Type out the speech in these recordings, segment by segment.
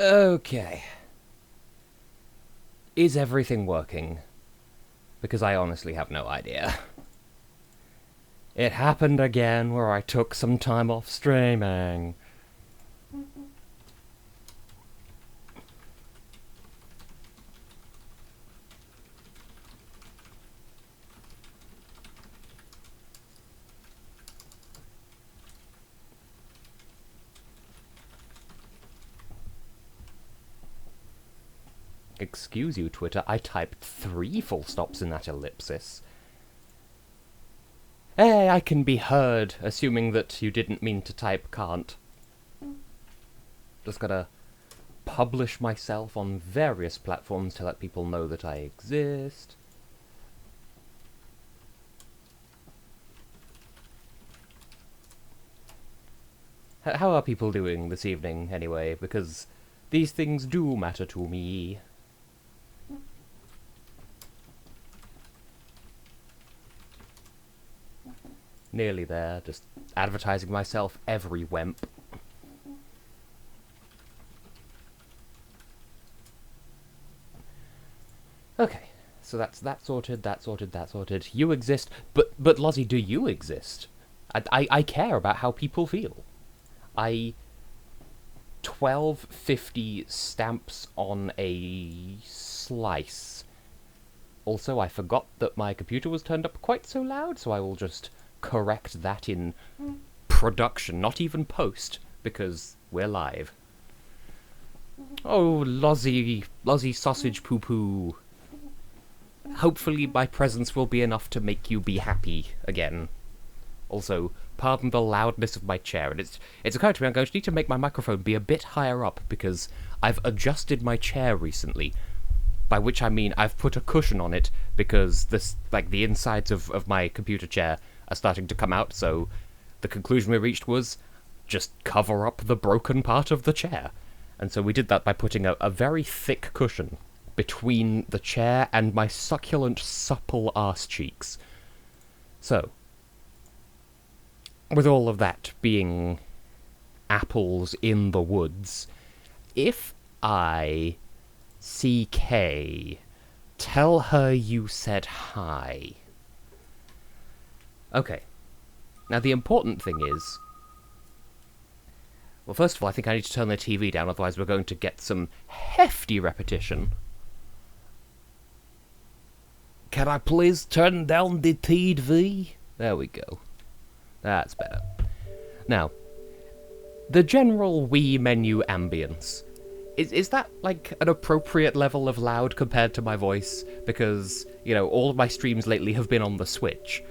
Okay. Is everything working? Because I honestly have no idea. It happened again where I took some time off streaming. Excuse you, Twitter, I typed 3 full stops in that ellipsis. Hey, I can be heard, assuming that you didn't mean to type can't. Just gotta publish myself on various platforms to let people know that I exist. How are people doing this evening, anyway? Because these things do matter to me. Nearly there, just advertising myself every wemp. Okay, so that's that sorted, that sorted, that sorted. You exist, but Lozzie, do you exist? I care about how people feel. 12.50 stamps on a slice. Also, I forgot that my computer was turned up quite so loud, so I will just correct that in production, not even post, because we're live. Oh, Lozzie sausage poo-poo. Hopefully my presence will be enough to make you be happy again. Also, pardon the loudness of my chair, and it's occurred to me I'm going to need to make my microphone be a bit higher up, because I've adjusted my chair recently. By which I mean I've put a cushion on it, because the insides of my computer chair are starting to come out, so the conclusion we reached was just cover up the broken part of the chair. And so we did that by putting a very thick cushion between the chair and my succulent, supple arse cheeks. So, with all of that being apples in the woods, if I see Kay, tell her you said hi. Okay. Now the important thing is... Well, first of all, I think I need to turn the TV down, otherwise we're going to get some hefty repetition. Can I please turn down the TV? There we go. That's better. Now, the general Wii menu ambience. Is that, like, an appropriate level of loud compared to my voice? Because, you know, all of my streams lately have been on the Switch.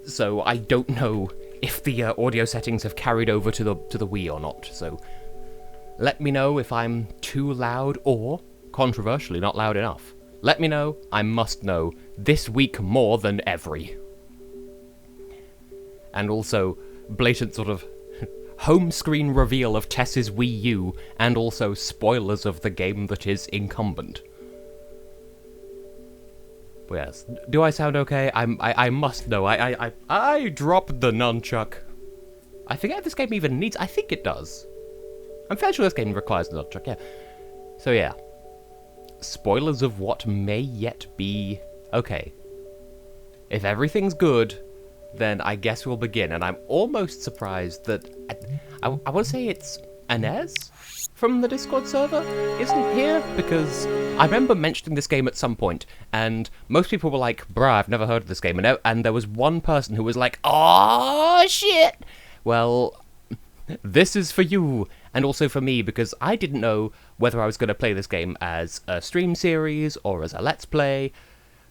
So I don't know if the audio settings have carried over to the Wii or not. So let me know if I'm too loud or, controversially, not loud enough. Let me know. I must know. This week more than every. And also, blatant sort of home screen reveal of Tess's Wii U, and also spoilers of the game that is incumbent. Yes. Do I sound okay? I must know. I dropped the nunchuck. I forget if this game even needs... I think it does. I'm fairly sure this game requires the nunchuck, yeah. So yeah. Spoilers of what may yet be... Okay. If everything's good, then I guess we'll begin. And I'm almost surprised that... I want to say it's Inez from the Discord server isn't here, because I remember mentioning this game at some point, and most people were like, bruh, I've never heard of this game, and there was one person who was like, oh shit! Well, this is for you, and also for me, because I didn't know whether I was going to play this game as a stream series or as a Let's Play,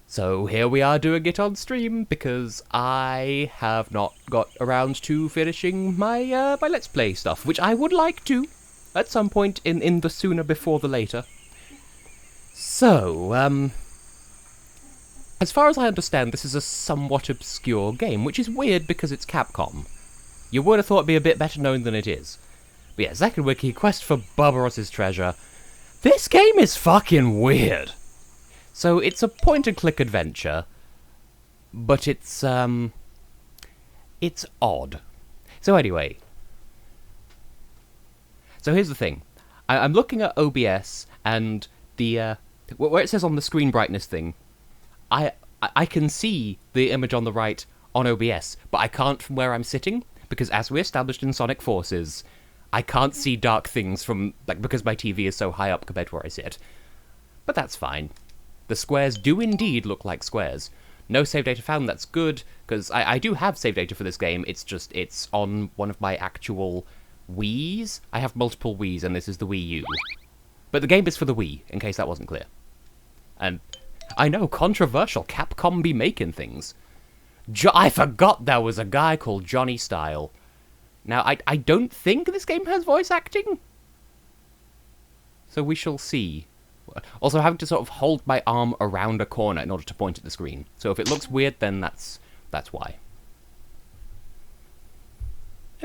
so here we are doing it on stream, because I have not got around to finishing my my Let's Play stuff, which I would like to, at some point in the sooner before the later. So, as far as I understand, this is a somewhat obscure game, which is weird because it's Capcom. You would have thought it'd be a bit better known than it is. But yeah, Zack and Wiki, Quest for Barbarossa's Treasure. This game is fucking weird. So, it's a point-and-click adventure, but it's odd. So anyway. So here's the thing. I'm looking at OBS and the where it says on the screen brightness thing. I can see the image on the right on OBS, but I can't from where I'm sitting because, as we established in Sonic Forces, I can't see dark things from because my TV is so high up compared to where I sit. But that's fine. The squares do indeed look like squares. No save data found. That's good because I do have save data for this game. It's on one of my actual Wii's. I have multiple Wii's, and this is the Wii U. But the game is for the Wii, in case that wasn't clear. And I know, controversial. Capcom be making things. I forgot there was a guy called Johnny Style. Now, I don't think this game has voice acting. So we shall see. Also, having to sort of hold my arm around a corner in order to point at the screen. So if it looks weird, then that's why.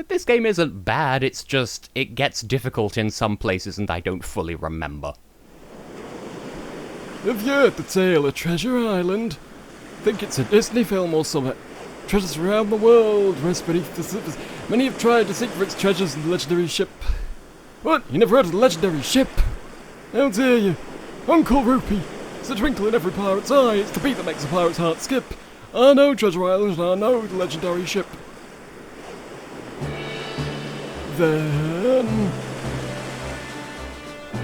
This game isn't bad, it's just, it gets difficult in some places and I don't fully remember. Have you heard the tale of Treasure Island? Think it's a Disney film or something. Treasures around the world, rest beneath the surface. Many have tried to seek for its treasures in the legendary ship. What? You never heard of the legendary ship? How dare you? Uncle Rupee! It's a twinkle in every pirate's eye. It's the beat that makes a pirate's heart skip. I know Treasure Island and I know the legendary ship. Then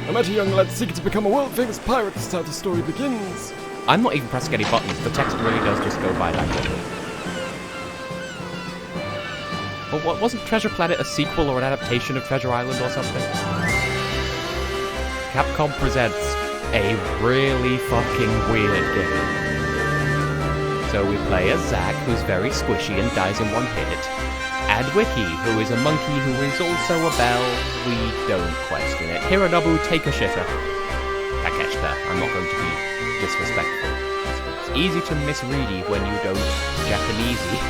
I met a young lad seeking to become a world-famous pirate. That's how the story begins. I'm not even pressing any buttons. The text really does just go by that quickly. But what, wasn't Treasure Planet a sequel or an adaptation of Treasure Island or something? Capcom presents a really fucking weird game. So we play as Zack, who's very squishy and dies in one hit, and Wiki, who is a monkey who is also a bell. We don't question it. Hironobu, take a shitter. I catch that. I'm not going to be disrespectful. It's easy to misread when you don't Japanesey.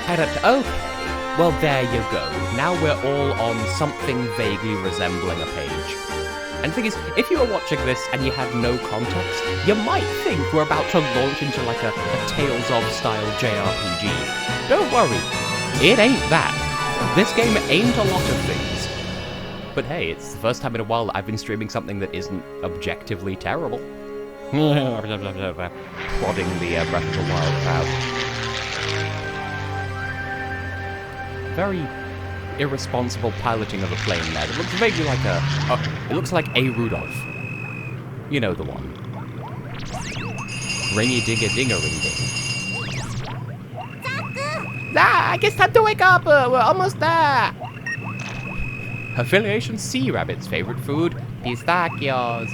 Okay, well there you go. Now we're all on something vaguely resembling a page. And the thing is, if you were watching this and you had no context, you might think we're about to launch into like a Tales of style JRPG. Don't worry, it ain't that. This game ain't a lot of things. But hey, it's the first time in a while that I've been streaming something that isn't objectively terrible. Prodding the Breath of the Wild crowd. Very irresponsible piloting of a plane there. It looks vaguely like it looks like a Rudolph. You know the one. Ringy digga dinga ring ding. Ah, I guess time to wake up. We're almost there. Affiliation C Rabbit's favorite food, pistachios.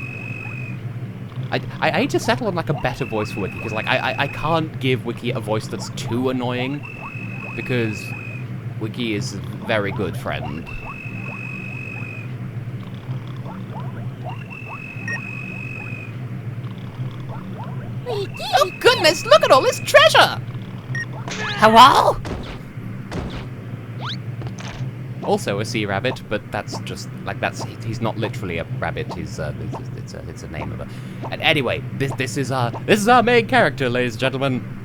I need to settle on like a better voice for Wiki because like I can't give Wiki a voice that's too annoying because Wiki is a very good friend. Wiki. Oh goodness, look at all this treasure! Hello? Also a sea rabbit, but that's just like he's not literally a rabbit. He's it's a name of it. And anyway, this is our main character, ladies and gentlemen.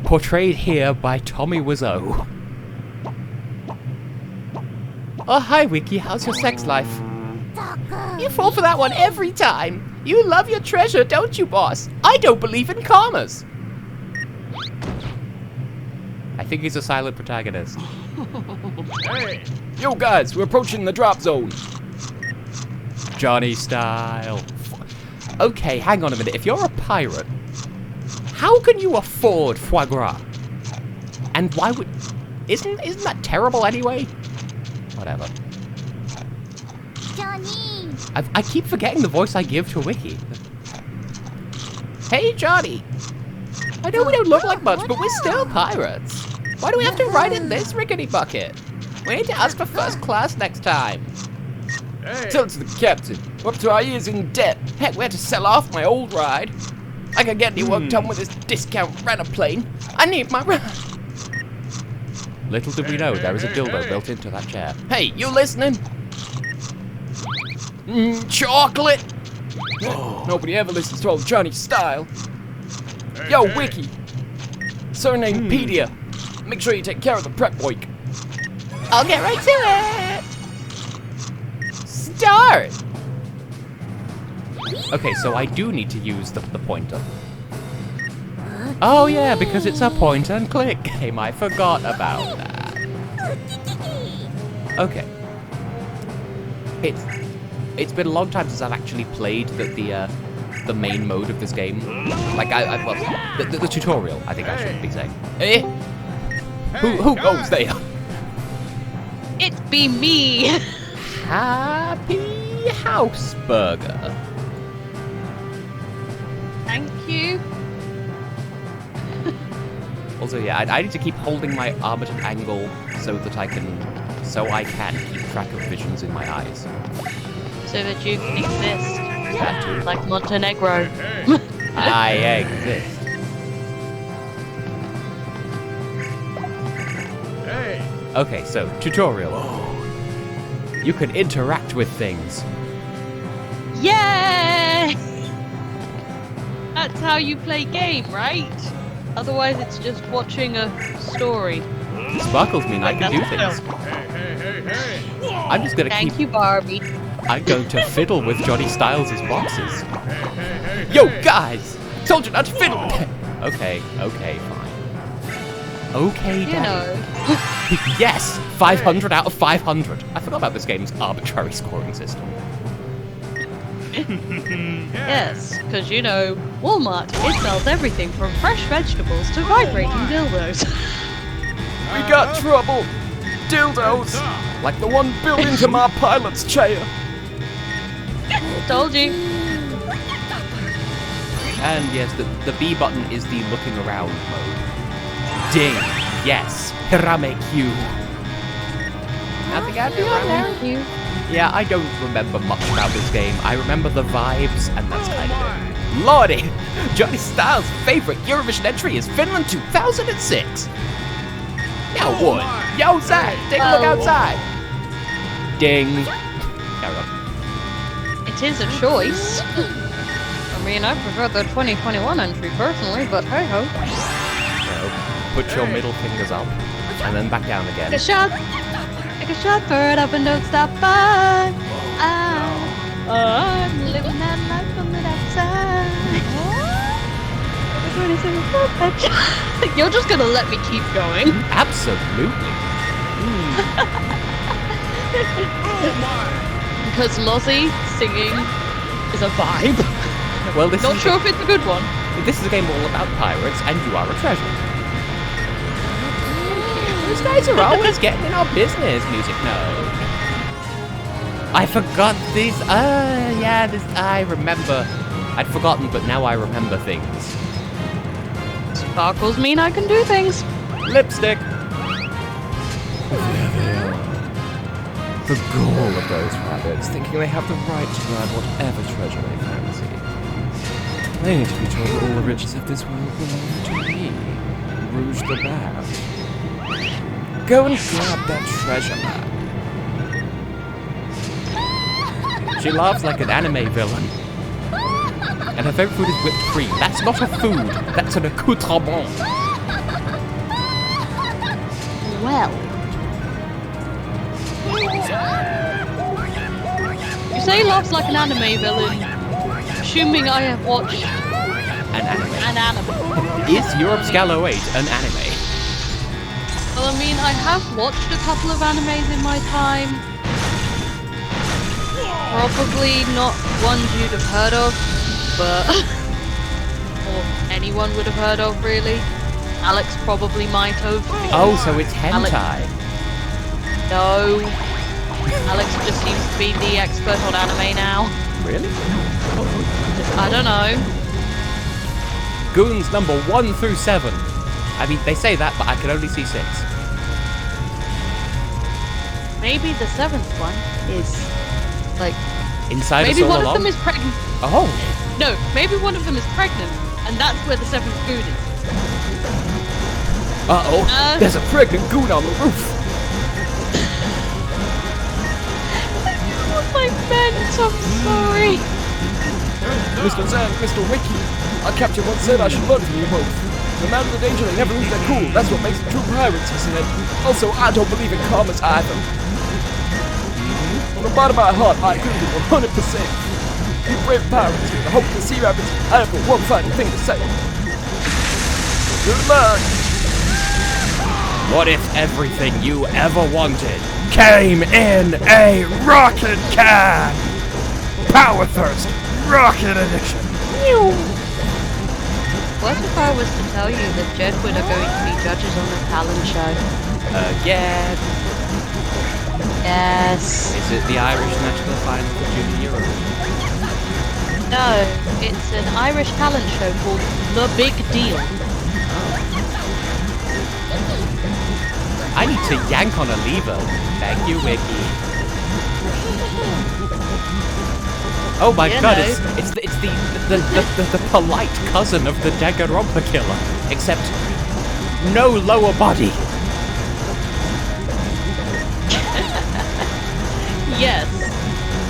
Portrayed here by Tommy Wiseau. Oh, hi, Wiki. How's your sex life? You fall for that one every time. You love your treasure, don't you, boss? I don't believe in commas. I think he's a silent protagonist. Hey, yo guys, we're approaching the drop zone. Johnny Style. Okay, hang on a minute. If you're a pirate, how can you afford foie gras? And why would... Isn't that terrible anyway? Whatever. Johnny! I keep forgetting the voice I give to Wiki. Hey, Johnny! I know we don't look like much, but we're still pirates. Why do we have to ride in this rickety bucket? We need to ask for first class next time. Hey. Tell it to the captain. We're up to our ears in debt. Heck, we had to sell off my old ride. I can't get any work done with this discount plane. I need my ride. Little did we know there was a dildo built into that chair. Hey, you listening? Chocolate! Nobody ever listens to old Johnny Style. Yo, Wiki. Surname Pedia. Make sure you take care of the prep week. I'll get right to it. Start. Okay, so I do need to use the pointer. Oh yeah, because it's a point and click game. I forgot about that. Okay. It's been a long time since I've actually played the main mode of this game. Like well, the tutorial. I think I should be saying. Eh? Who goes there? It be me. Happy House Burger. Thank you. Also, yeah, I need to keep holding my arm at an angle so that I can keep track of visions in my eyes. So that you can exist. That too. Like Montenegro. I exist. Okay, so tutorial. You can interact with things. Yay! That's how you play game, right? Otherwise it's just watching a story. Sparkles mean I can do things. I'm just gonna Thank you, Barbie. I'm going to fiddle with Johnny Styles' boxes. Yo, guys! Told you not to fiddle! Okay, fine. Okay, You Daddy. know. Yes! 500 out of 500. I forgot about this game's arbitrary scoring system. Yes, because you know, Walmart, it sells everything from fresh vegetables to vibrating dildos. We got trouble! Dildos! Like the one built into my pilot's chair. Told you. And yes, the B button is the looking around mode. Ding! Yes! Hirame Q! Nothing I do on there. Thank you. Yeah, I don't remember much about this game. I remember the vibes, and that's kind of it. Lordy! Johnny Styles' favorite Eurovision entry is Finland 2006! Yo, Wood! Yo, Zack! Take a look outside! Ding! Carry on. It is a choice. I mean, I prefer the 2021 entry personally, but hey ho. So, put your middle fingers up, and then back down again. Take a shot for it up and don't stop by. I'm living that life from the outside. You're just gonna let me keep going. Absolutely. Because Lozzie singing is a vibe. Well, this Not is sure if it's a good one. this is a game all about pirates, and you are a treasure. Those guys are always getting in our business, music node. I forgot these. Yeah, this. I remember. I'd forgotten, but now I remember things. Sparkles mean I can do things. Lipstick. There they are. The gall of those rabbits, thinking they have the right to grab whatever treasure they fancy. They need to be told that all the riches of this world belong to me, Rouge the Bat. Go and grab that treasure map. She laughs like an anime villain. And her favorite food is whipped cream. That's not a food. That's an accoutrement. Well. You say laughs like an anime villain, assuming I have watched An anime. an anime. Is Europe's Gallo 8 an anime? Well, I mean, I have watched a couple of animes in my time. Probably not ones you'd have heard of, but... or anyone would have heard of, really. Alex probably might have. Oh, so it's Alex- hentai. No. Alex just seems to be the expert on anime now. Really? I don't know. Goons number 1 through 7. I mean, they say that, but I can only see 6. Maybe the 7th one is, like... Inside maybe us all one along? of them is pregnant. Oh. No, maybe one of them is pregnant, and that's where the 7th goon is. Uh-oh, there's a pregnant goon on the roof. That's what I meant, I'm sorry. Mr. Zack, Mr. Wiki, our captain once said I should learn from you both. No matter the danger, they never lose their cool. That's what makes them true pirates, he said. Also, I don't believe in karmas either. From the bottom of my heart, I agree with 100%. You brave pirates with the hope of the sea rabbits, I have but one final thing to say. Good luck! What if everything you ever wanted came in a rocket can? Power Thirst Rocket Edition. What if I was to tell you that Jedward are going to be judges on the talent show? Again. Yes. Is it the Irish national final for Junior Eurovision? No, it's an Irish talent show called The Big Deal. I need to yank on a lever. Thank you, Wiki. Oh my god, it's the polite cousin of the Danganronpa killer, except no lower body. Yes.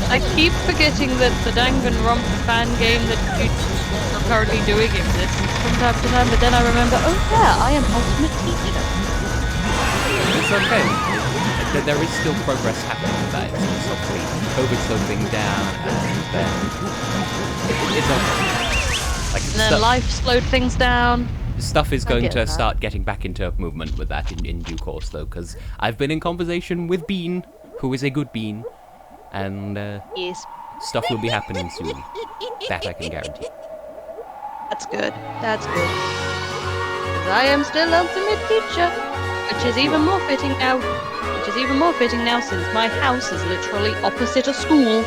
I keep forgetting that the Danganronpa fan game that you are currently doing exists from time to time, but then I remember, oh yeah, I am Ultimate Teacher. It's okay. There is still progress happening with that. It's obviously COVID slowed things down, and then it's okay. Like, And then life slowed things down. Stuff is going get to that. start getting back into movement with that in due course, though, because I've been in conversation with Bean, who is a good Bean, and Yes. stuff will be happening soon. That I can guarantee. That's good. That's good. 'Cause I am still Ultimate Teacher, which is even more fitting now. Since my house is literally opposite a school.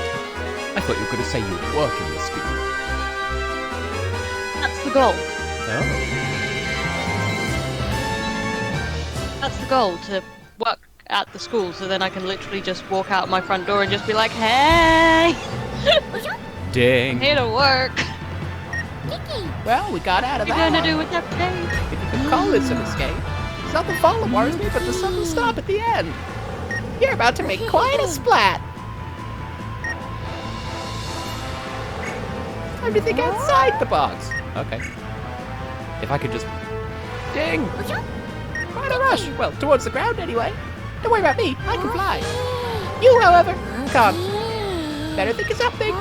I thought you were going to say you work in the school. That's the goal. Oh. That's the goal, to work at the school, so then I can literally just walk out my front door and just be like, hey! Ding. Here to work. Well, we got out of What are you going to do with that day? If you can call this an escape. It's not the fall that worries me, but the sudden stop at the end. You're about to make quite a splat. Time to think outside the box. Okay. If I could just... Ding! Quite a rush. Well, towards the ground anyway. Don't worry about me. I can fly. You, however, can't. Better think of something.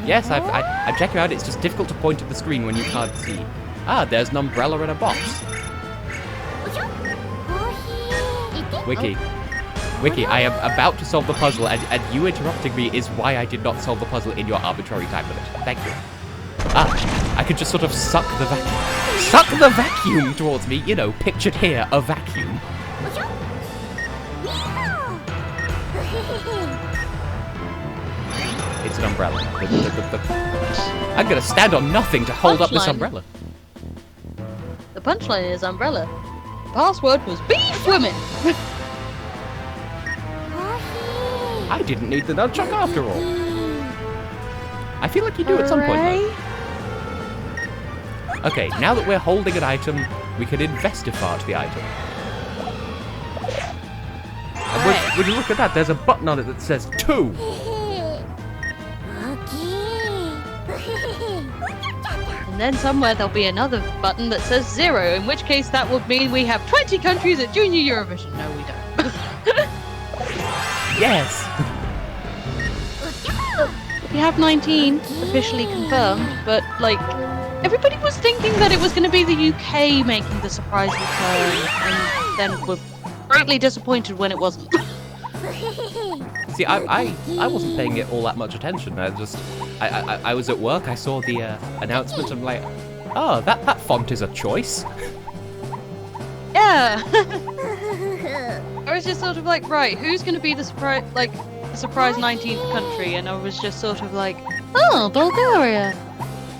Yes, I've checked it out. It's just difficult to point at the screen when you can't see. Ah, there's an umbrella in a box. Wiki, I am about to solve the puzzle, and you interrupting me is why I did not solve the puzzle in your arbitrary time limit. Thank you. Ah, I could just sort of suck the vacuum towards me. You know, pictured here, a vacuum. It's an umbrella. I'm gonna stand on nothing to hold up this Punchline. umbrella. The punchline is umbrella. The password was beef women. I didn't need the nunchuck after all. I feel like you do at some point, though. Okay, now that we're holding an item, we can investifart the item. And when you look at that, there's a button on it that says 2. And then somewhere there'll be another button that says 0, in which case that would mean we have 20 countries at Junior Eurovision. No, we don't. Yes! We have 19 officially confirmed, but like everybody was thinking that it was going to be the UK making the surprise return, and then were greatly disappointed when it wasn't. See, I wasn't paying it all that much attention. I was at work, I saw the announcement, and I'm like, oh, that font is a choice. Yeah. I was just sort of like, right, who's going to be the surprise, like, the surprise 19th country? And I was just sort of like, oh, Bulgaria.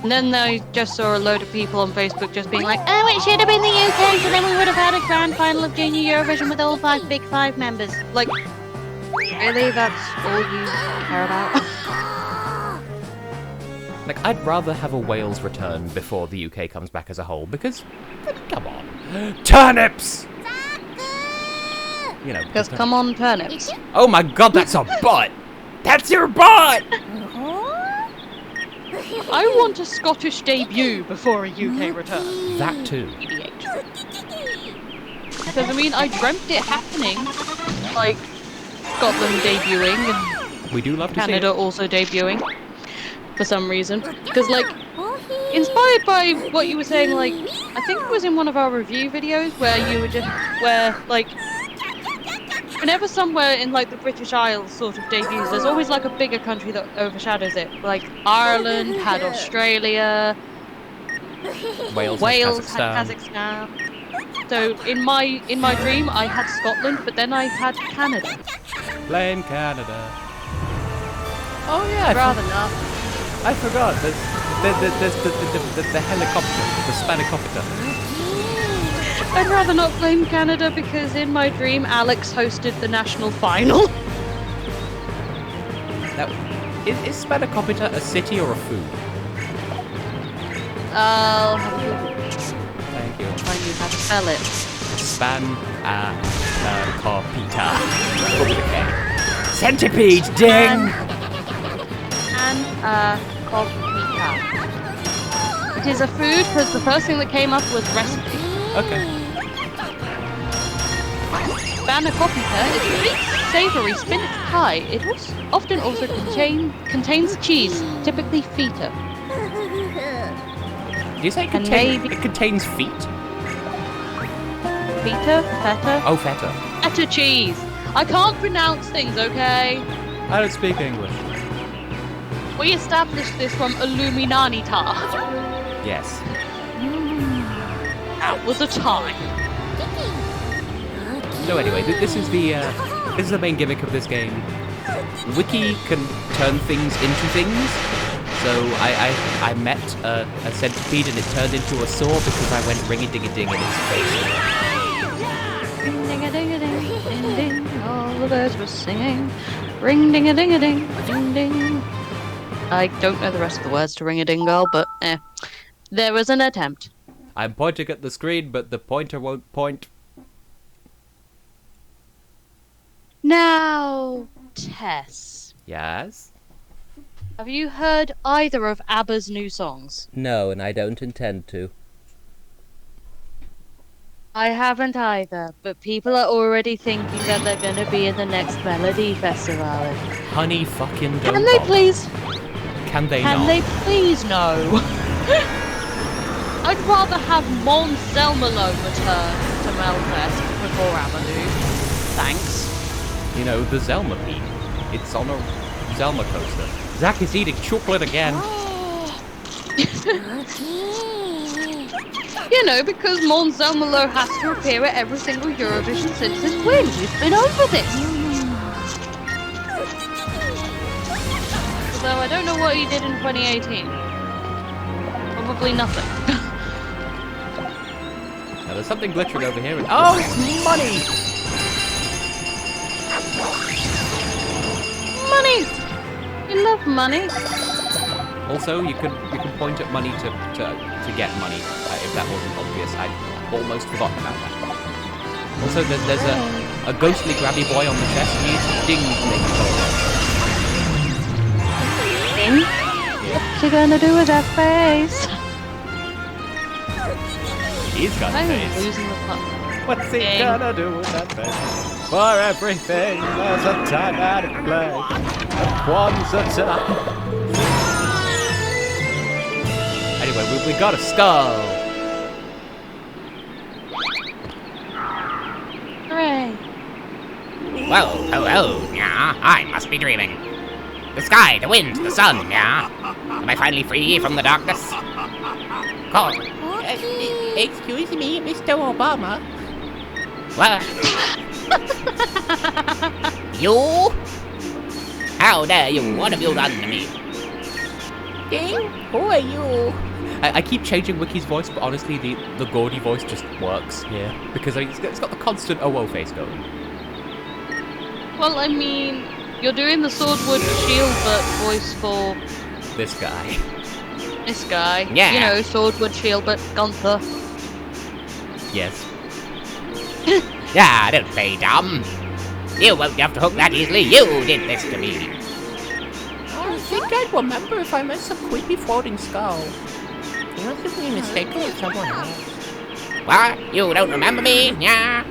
And then I just saw a load of people on Facebook just being like, oh, it should have been the UK, so then we would have had a grand final of Junior Eurovision with all 5 Big 5 members. Like, really? That's all you care about? Like, I'd rather have a Wales return before the UK comes back as a whole, because, come on. Turnips! You know. Because come on, turnips. Oh my god, that's a butt! That's your butt! I want a Scottish debut before a UK return. That too. Because, I mean, I dreamt it happening. Like, Scotland debuting and We do love to Canada see also debuting. For some reason. Because, like, inspired by what you were saying, like, I think it was in one of our review videos where you were just, like, whenever somewhere in, like, the British Isles sort of debuts, there's always, like, a bigger country that overshadows it. Like, Ireland had Australia, it. Wales had Kazakhstan. So, in my dream, I had Scotland, but then I had Canada. Blame Canada. Oh yeah, Rather not. I forgot. There's the helicopter, the Spanicopter. I'd rather not blame Canada because in my dream, Alex hosted the national final. Now, is Spanicopter a city or a food? I'll have a look. Thank you. I knew how to spell it. Spanicopter. Over the K. Centipede, ding! Copita. It is a food because the first thing that came up was recipe. Okay. Spanakopita is a sweet, savoury spinach pie. It often also contains cheese, typically feta. Do you say it contains feet? Feta? Feta? Oh, feta. Feta cheese. I can't pronounce things, okay? I don't speak English. We established this from Illuminati-ta. Yes. That was a time. So anyway, this is the main gimmick of this game. Wiki can turn things into things. So I met a centipede and it turned into a saw because I went ring-a-ding-a-ding in its face. Ring-ding-a-ding-a-ding, ding, all the birds were singing. Ring-ding-a-ding-a-ding, ding, ding. I don't know the rest of the words to Ring-a-Ding-Girl, but there was an attempt. I'm pointing at the screen, but the pointer won't point. Now, Tess. Yes? Have you heard either of ABBA's new songs? No, and I don't intend to. I haven't either, but people are already thinking that they're going to be in the next Melody Festival. Honey fucking don't Can they bother. please? Can they Can not? they please no? I'd rather have Mons Zelmerlo return to Melfest before ABBA do. Thanks. You know, the Zelma peak. It's on a Zelma coaster. Zack is eating chocolate again. You know, because Mons Zelmerlo has to appear at every single Eurovision since his win. We've been over this. Although I don't know what he did in 2018. Probably nothing. Now there's something glittering over here. Oh, it's money! Money! We love money. Also, you can point at money to get money. If that wasn't obvious, I'd almost forgotten about that. Also, there's a ghostly grabby boy on the chest. He's ding to make Ding? What's he gonna do with that face? He's got a I'm face. losing the plot. What's he Ding. gonna do with that face? For everything, there's a time and a place. Once a time. Anyway, we got a skull. Hooray. Whoa, ho, ho, yeah, I must be dreaming. The sky, the wind, the sun, yeah. Am I finally free from the darkness? Call. Excuse me, Mr. Obama. What? You? How dare you? What have you done to me? Ding, who are you? I keep changing Wiki's voice, but honestly, the Gordy voice just works here because it's got the constant oh face going. Well, I mean, you're doing the Swordwood Shieldbert voice for This guy. this guy. Yeah. You know, Swordwood Shieldbert Gunther. Yes. Yeah, don't play dumb. You won't have to hook that easily. You did this to me. think I'd remember if I met some creepy floating skull. You must have been mistaken with someone else. What? You don't remember me? Yeah?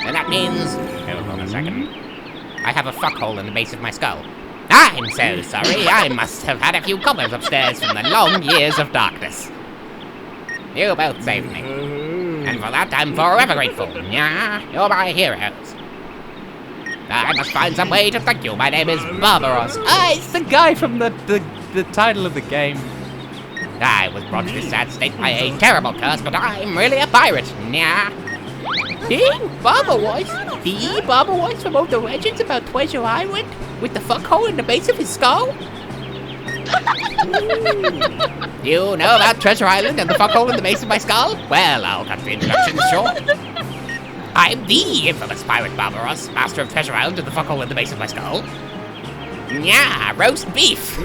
Then that means... Hold on a second. I have a fuckhole in the base of my skull. I'm so sorry. I must have had a few cobwebs upstairs from the long years of darkness. You both saved me. And for that, I'm forever grateful. Yeah? You're my heroes. I must find some way to thank you. My name is Barbaros. It's the guy from the title of the game. I was brought to this sad state by a terrible curse, but I'm really a pirate. Yeah? Barbaros? The Barbaros from all the legends about Treasure Island? With the fuckhole in the base of his skull? You know about Treasure Island and the fuckhole in the base of my skull? Well, I'll cut the introduction short. I'm the infamous pirate Barbaros, master of Treasure Island and the fuckhole in the base of my skull. Yeah, roast beef.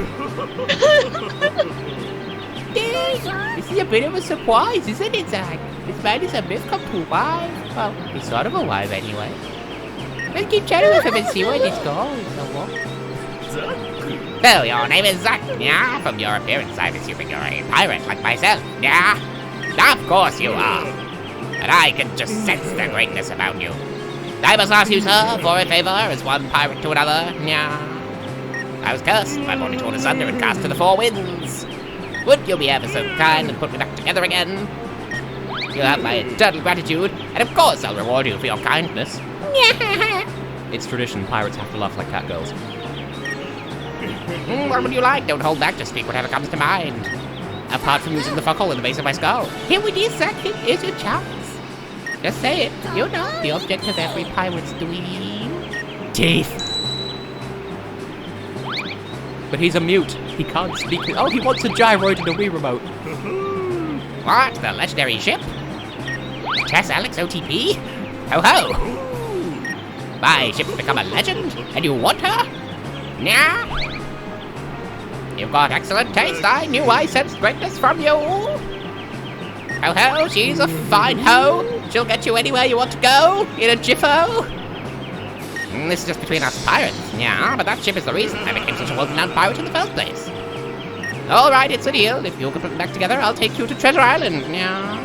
This is a bit of a surprise, isn't it, Zack? This man is a myth come to life. Well, he's sort of alive anyway. Let's keep chatting with him and see where this goes. Well, your name is Zack, yeah? From your appearance, I'm assuming you're a pirate like myself, yeah? Of course you are. And I can just sense the greatness about you. I must ask you, sir, for a favor as one pirate to another, yeah? I was cursed by morning torn asunder and cast to the four winds. Would you be ever so kind and put me back together again? You'll have my eternal gratitude, and of course I'll reward you for your kindness. It's tradition. Pirates have to laugh like catgirls. What would you like? Don't hold back, just speak whatever comes to mind. Apart from using the fuckhole in the base of my skull. Here it is, Zack. Here's your chance. Just say it. You know the object of every pirate's dream. Teeth. But he's a mute. He can't speak. Oh, he wants a gyroid and a Wii remote. What? The legendary ship? TessHex OTP? Ho ho! My ship's become a legend, and you want her? Nah? You've got excellent taste. I knew I sensed greatness from you. Ho ho, she's a fine hoe. She'll get you anywhere you want to go, in a jiffo. This is just between us pirates, yeah, but that ship is the reason I became such a well-renowned pirate in the first place. Alright, it's a deal. If you can put them back together, I'll take you to Treasure Island, yeah.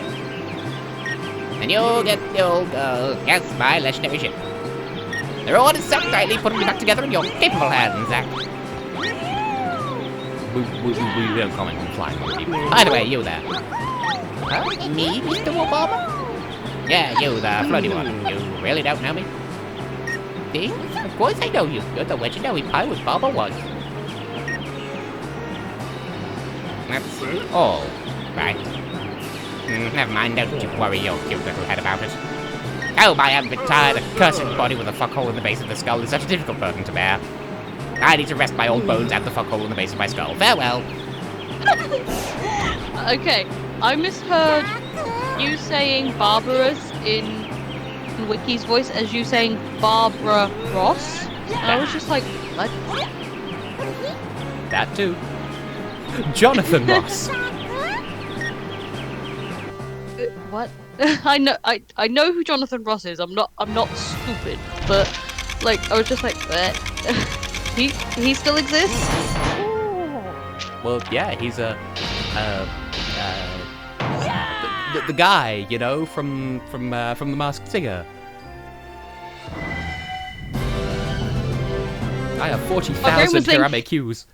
And you'll get your, yes, my legendary ship. The reward is set. I leave putting you back together in your capable hands, Zack. We don't comment on flying with people. By the way, you there. Me, Mr. Obama? Yeah, you, the floaty one. You really don't know me? See? Of course I know you. You're the legendary pirate Baba was. That's all right. Never mind, don't you worry your cute little head about it. Oh, my unretired, accursed body with a fuckhole in the base of the skull is such a difficult burden to bear. I need to rest my old bones and the fuckhole in the base of my skull. Farewell. Okay, I misheard you saying Barbaros in Wiki's voice as you saying Barbara Ross. I was just like, what? That too. Jonathan Ross. What? I know who Jonathan Ross is. I'm not stupid, but like I was just like, he still exists. Well, yeah, he's the guy, you know, from The Masked Singer. I have 40,000 Karameqs.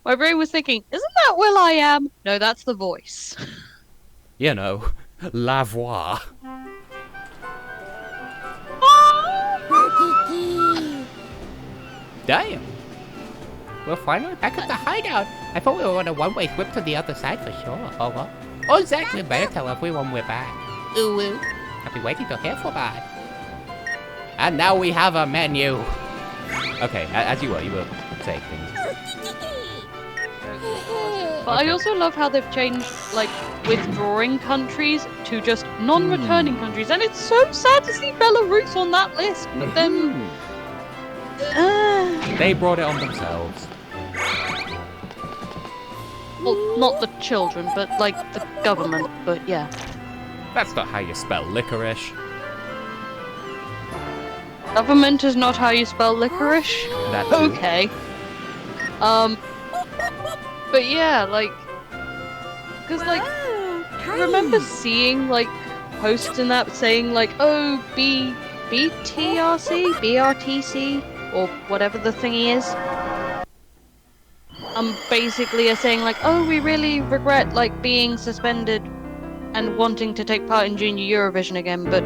My brain was thinking, isn't that Will I Am? No, that's the voice. You know, la voix. Damn. We're finally back at the hideout. I thought we were on a one-way trip to the other side for sure. Oh, what? Oh, Zack, we better tell everyone we're back. Ooh, ooh. I'll be waiting to hear from us. And now we have a menu. Okay, as you were saying things. But I also love how they've changed, like, withdrawing countries to just non-returning countries, and it's so sad to see Belarus on that list. But then, they brought it on themselves. well, not the children, but like the government. But yeah, That's not how you spell licorice. government is not how you spell licorice. That too. Okay. But yeah, like, because like, I remember seeing like posts in that saying like, oh, BRTC, or whatever the thingy is. Basically are saying like, oh, we really regret like being suspended and wanting to take part in Junior Eurovision again, but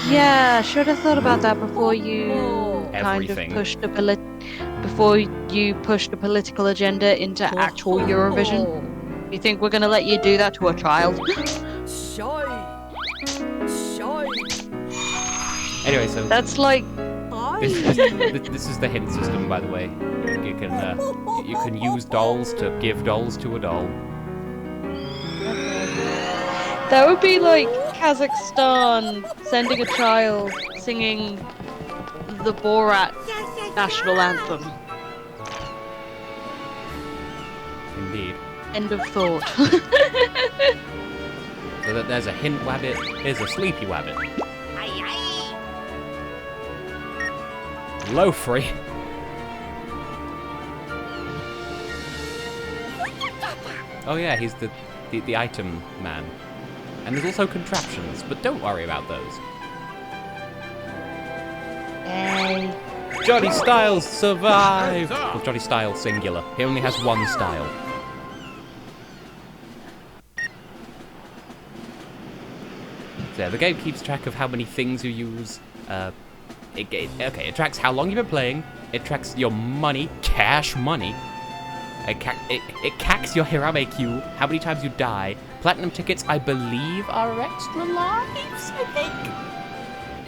yeah, should have thought about that before you kind of pushed before you pushed a political agenda into actual Eurovision. You think we're gonna let you do that to a child? Anyway, so that's like this is the hint system, by the way. You can use dolls to give dolls to a doll. That would be like Kazakhstan sending a child singing the Borat national anthem. Indeed. End of thought. So that there's a hint wabbit, here's a sleepy wabbit. Low free. Oh yeah, he's the item man. And there's also contraptions, but don't worry about those. Yay. Johnny Styles survived! Well, Johnny Styles singular. He only has one style. So yeah, the game keeps track of how many things you use. It tracks how long you've been playing. It tracks your money, cash money. It cacks your Hirame Q, how many times you die. Platinum tickets, I believe, are extra lives, I think.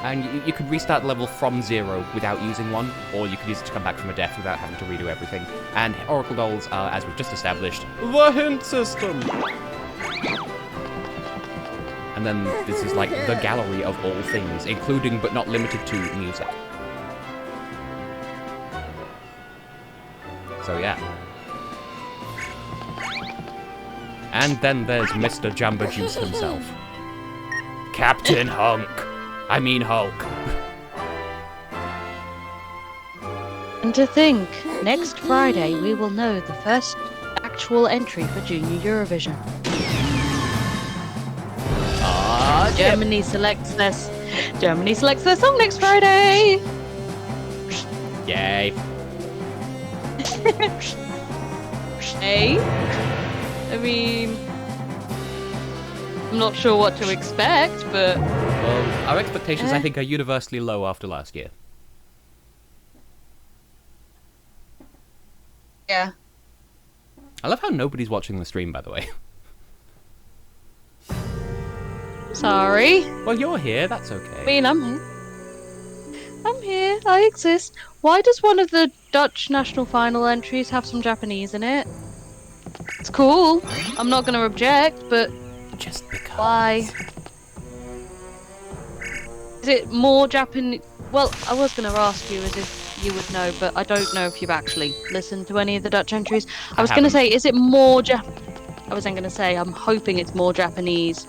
And you could restart the level from 0 without using one, or you could use it to come back from a death without having to redo everything. And Oracle Dolls are, as we've just established, the hint system. And then this is like the gallery of all things, including but not limited to music. So yeah. And then there's Mr. Jamba Juice himself. Captain Hulk. And to think, next Friday we will know the first actual entry for Junior Eurovision. Germany selects their song next Friday. Yay. Hey. I mean, I'm not sure what to expect, but... Well, our expectations, I think, are universally low after last year. Yeah. I love how nobody's watching the stream, by the way. Sorry. Well, you're here, that's okay. I mean, I'm here. I'm here, I exist. Why does one of the Dutch national final entries have some Japanese in it? It's cool. I'm not gonna object, but... Just because. Why? Is it more Japanese? Well, I was gonna ask you as if you would know, but I don't know if you've actually listened to any of the Dutch entries. I was gonna say, is it more I wasn't gonna say, I'm hoping it's more Japanese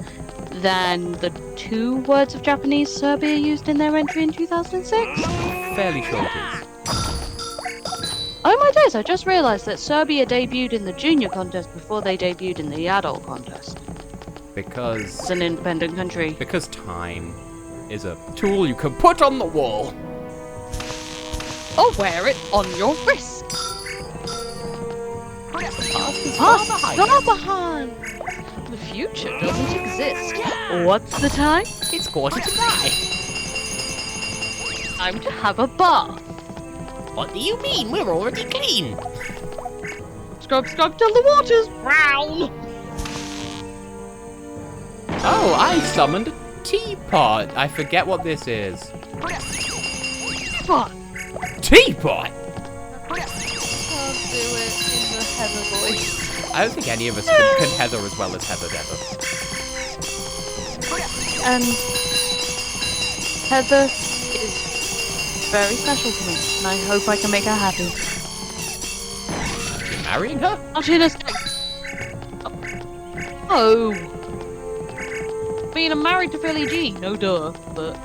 than the 2 words of Japanese Serbia used in their entry in 2006? Fairly sure it is. Oh my days, I just realised that Serbia debuted in the junior contest before they debuted in the adult contest. Because... It's an independent country. Because time is a tool you can put on the wall. Or wear it on your wrist. Far behind. The future doesn't exist. What's the time? It's 9:15. Time to have a bath. What do you mean? We're already clean. Scrub, scrub till the water's brown. Oh, I summoned a teapot. I forget what this is. What? Teapot? Can't do it in the Heather voice. I don't think any of us can Heather as well as Heather ever. And Heather is very special to me, and I hope I can make her happy. You're marrying her? Not in a Oh. I mean, I'm married to Philly G, no duh, but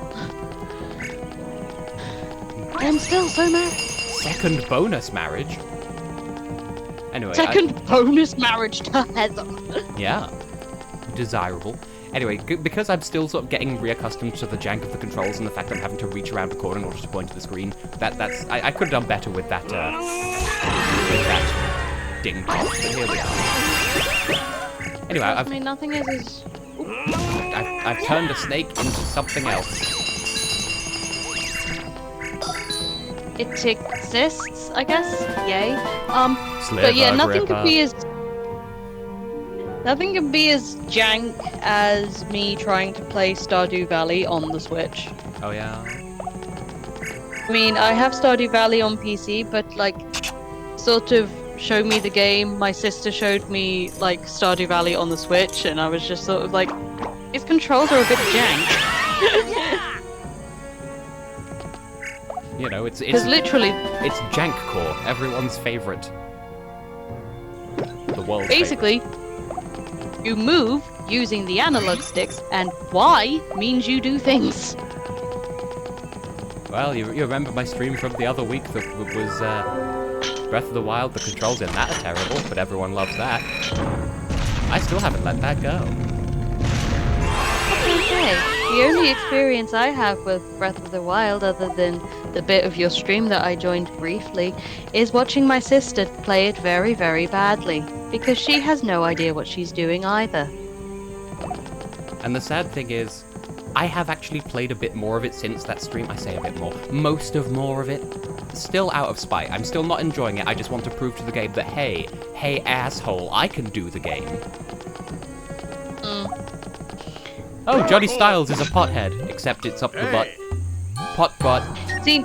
I'm still so married. second bonus marriage. Anyway, Second bonus marriage to Heather. yeah, desirable. Anyway, because I'm still sort of getting reaccustomed to the jank of the controls and the fact that I'm having to reach around the corner in order to point to the screen, I could have done better with that ding pop, but here we are. Anyway, I mean, nothing is as... I've turned a snake into something else. It exists, I guess. Yay. Sliver But yeah, nothing gripper. could be as... Nothing can be as jank as me trying to play Stardew Valley on the Switch. Oh yeah. I mean, I have Stardew Valley on PC, but like, sort of show me the game. My sister showed me like Stardew Valley on the Switch, and I was just sort of like, its controls are a bit jank. You know, it's Because literally, it's jank core, everyone's favorite. The world's basically, you move using the analog sticks, and Y means you do things. favorite. Well, you remember my stream from the other week that was Breath of the Wild. The controls in that are terrible, but everyone loves that. I still haven't let that go. Okay. The only experience I have with Breath of the Wild, other than the bit of your stream that I joined briefly, is watching my sister play it very, very badly. Because she has no idea what she's doing either. And the sad thing is, I have actually played a bit more of it since that stream. I say a bit more. Most of more of it. Still out of spite. I'm still not enjoying it. I just want to prove to the game that, hey asshole, I can do the game. Oh, Johnny Styles is a pothead, except it's up the butt. Pot. See,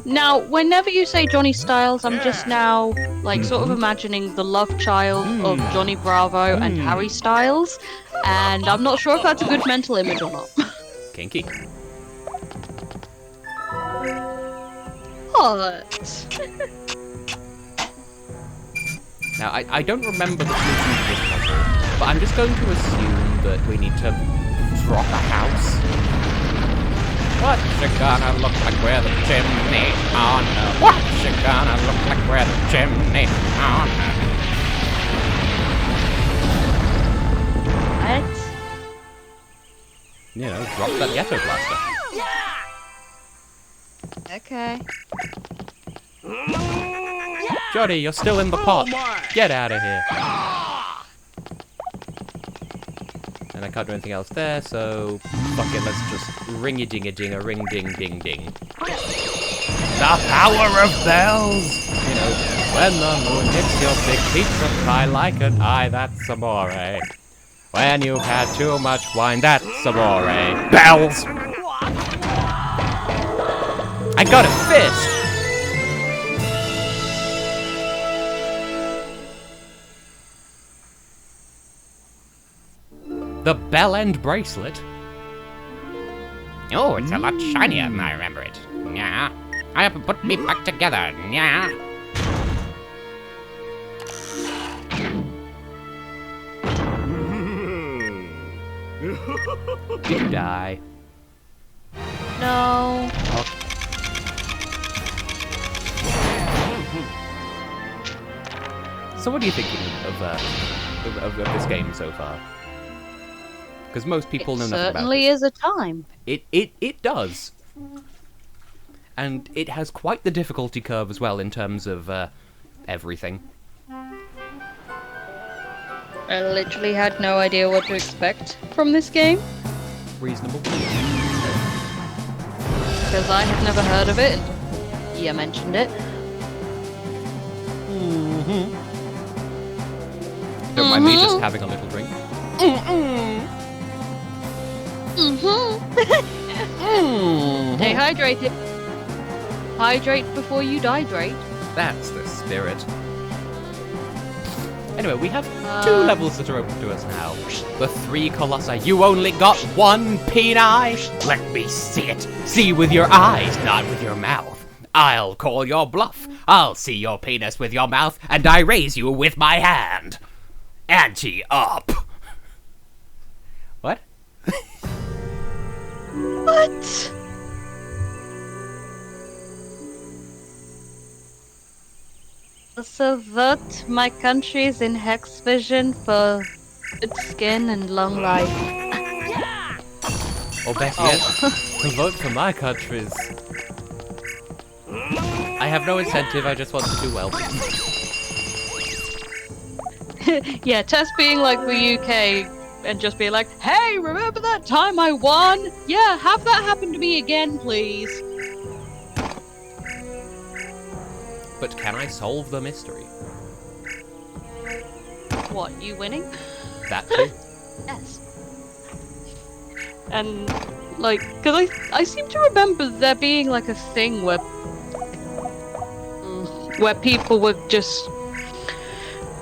now, whenever you say Johnny Styles, I'm just now, like, sort of imagining the love child of Johnny Bravo and Harry Styles, and I'm not sure if that's a good mental image or not. Kinky. What? Now, I don't remember the solution to this puzzle, but I'm just going to assume that we need to drop a house. What's it gonna look like with a chimney on her? What's it gonna look like with a chimney on her? What? You know, drop that Ghetto Blaster. Okay. Johnny, you're still in the pot. Get out of here. And I can't do anything else there, so fuck it, let's just ring-a-ding-a-ding-a-ring-ding-ding-ding. The power of bells! You know, when the moon hits your big pizza pie like an eye, that's amore. When you've had too much wine, that's amore. Bells! I got a fist! The bell end bracelet? Oh, it's a lot shinier than I remember it. Yeah. I have to put me back together. Yeah. Did you die? No. So what are you thinking of this game so far? Because most people know nothing about it. Certainly is a time. It does. And it has quite the difficulty curve as well in terms of everything. I literally had no idea what to expect from this game, Reasonable. because I had never heard of it until you mentioned it. Don't mind me just having a little drink. Stay hydrated. Hydrate before you dihydrate. That's the spirit. Anyway, we have 2 levels that are open to us now. The 3 Colossi. You only got 1 peni? Let me see it. See with your eyes, not with your mouth. I'll call your bluff. I'll see your penis with your mouth, and I raise you with my hand. Ante up. What? What? So vote my countries in Hex Vision for good skin and long life. Or better yet, to vote for my countries. I have no incentive, I just want to do well. Yeah, Tess being like the UK and just being like, hey, remember that time I won? Yeah, have that happen to me again, please. But can I solve the mystery? What, you winning? That too. Yes. And, like, because I seem to remember there being, like, a thing where people were just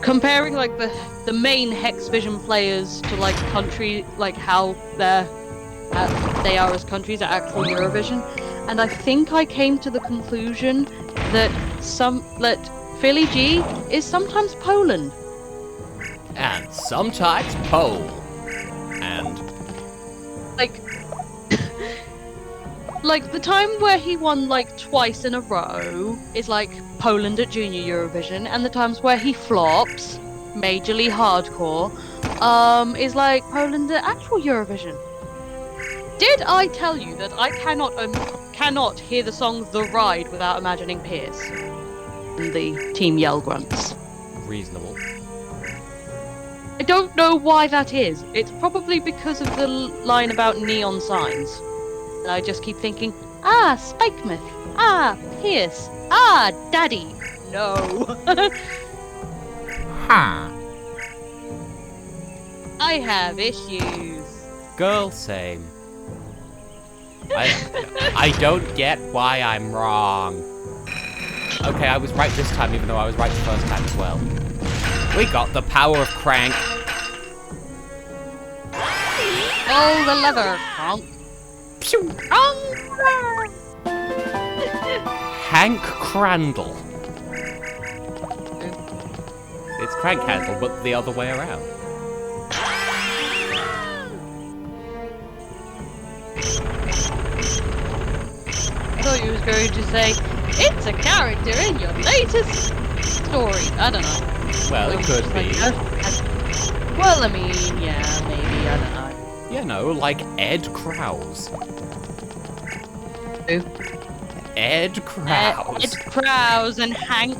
comparing, like, the main Hex Vision players to, like, country, like, how they are as countries at actual Eurovision. And I think I came to the conclusion that Philly G is sometimes Poland. And sometimes Pole. And Like, like the time where he won like twice in a row is like Poland at Junior Eurovision, and the times where he flops, majorly hardcore, is like Poland at actual Eurovision. Did I tell you that I cannot hear the song The Ride without imagining Pierce and the Team Yell grunts? reasonable. I don't know why that is. It's probably because of the line about neon signs. And I just keep thinking, ah, Spike Myth. Ah, Pierce. Ah, Daddy. No. Huh. I have issues. Girl, same. I don't get why I'm wrong. Okay, I was right this time, even though I was right the first time as well. We got the power of Crank. Oh, the lever. Cronk. Pew! Cronk. Hank Crandall. It's Crank Handle, but the other way around. I thought you was going to say, it's a character in your latest story. I don't know. Well, it could be. Well, I mean, yeah, maybe, I don't know. You know, like Ed Krause. Who? Ed Krause. Ed Krause and Hank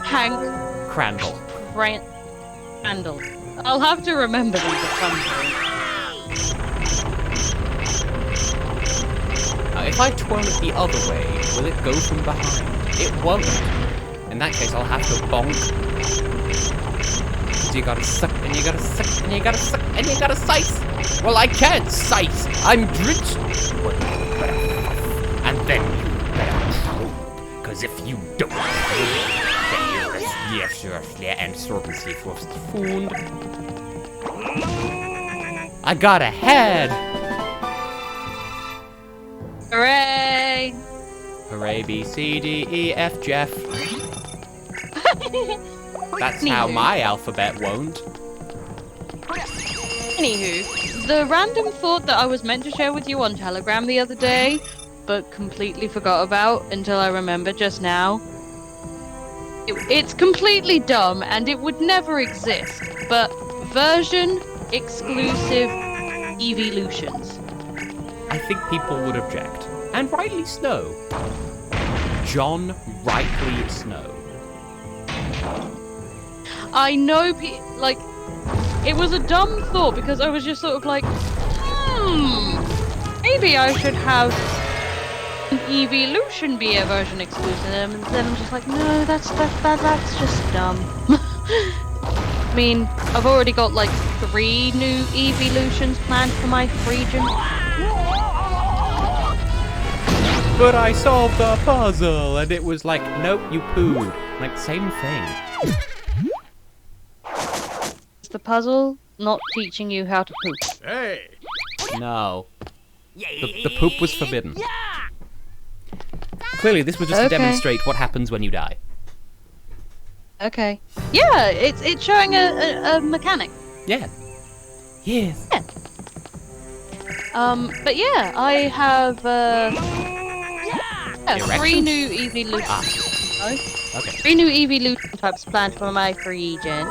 Crandall. Crandall. I'll have to remember these at some point. If I twirl it the other way, will it go from behind? It won't. In that case, I'll have to bonk. So you gotta suck, and you gotta suck, and you gotta suck, and you gotta size. Well, I can't size. I'm drenched. And then you better probe. Because if you don't probe, then you're and sorgency for food. I got a head. Hooray! Hooray, B, C, D, E, F, Jeff. That's how my alphabet won't. Anywho, the random thought that I was meant to share with you on Telegram the other day, but completely forgot about until I remembered just now. It's completely dumb and it would never exist, but version exclusive evolutions. I think people would object. And rightly so. John Rightly Snow. I know, like, it was a dumb thought because I was just sort of like, maybe I should have an evolution be a version exclusive, and then I'm just like, no, that's just dumb. I mean, I've already got like 3 new evolutions planned for my region. But I solved the puzzle, and it was like, nope, you pooed. Like, same thing. Is the puzzle not teaching you how to poop? Hey! No. The poop was forbidden. Clearly, this was just to Okay. demonstrate what happens when you die. Okay. Yeah, it's showing a mechanic. Yeah. Yes. But yeah, I have 3 Erections? new evolutions. Okay. 3 new evolution types planned for my region.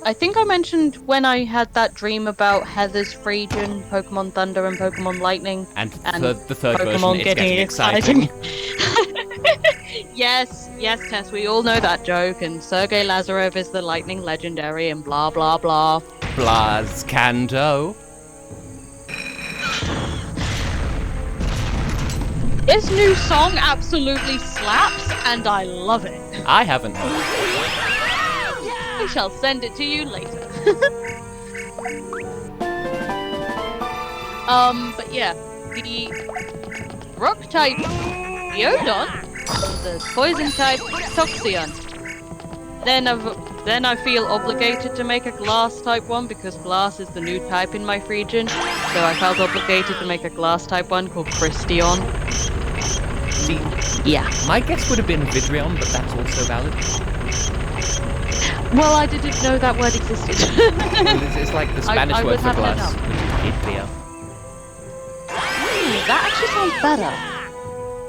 I think I mentioned when I had that dream about Heather's region, Pokemon Thunder and Pokemon Lightning. And And the third Pokemon version is getting exciting. Yes, Tess, we all know that joke, and Sergei Lazarev is the lightning legendary, and blah blah blah. Blaz Kanto. This new song absolutely slaps, and I love it. I haven't heard it. I shall send it to you later. But yeah, the rock type Biodon, the poison type Toxeon. Then I feel obligated to make a glass type one because glass is the new type in my region. So I felt obligated to make a glass type one called Christion. See, Yeah. my guess would have been Vidrion, but that's also valid. Well, I didn't know that word existed. It's like the Spanish I word would for have that glass, down. which is Vidria. That actually sounds better.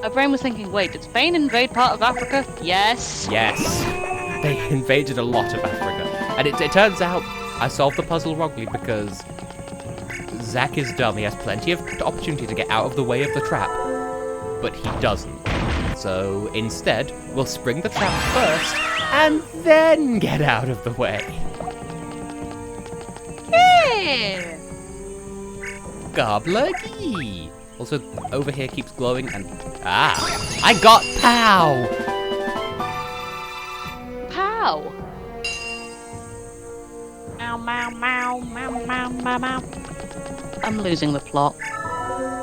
My brain was thinking, wait, did Spain invade part of Africa? Yes. Yes. They invaded a lot of Africa. And it turns out I solved the puzzle wrongly because Zack is dumb. He has plenty of opportunity to get out of the way of the trap, but he doesn't. So instead, we'll spring the trap first and then get out of the way. Yeah. Goblin. Also, over here keeps glowing and... Ah! I got POW! Pow. Meow, meow, meow, meow, meow, meow, meow. I'm losing the plot.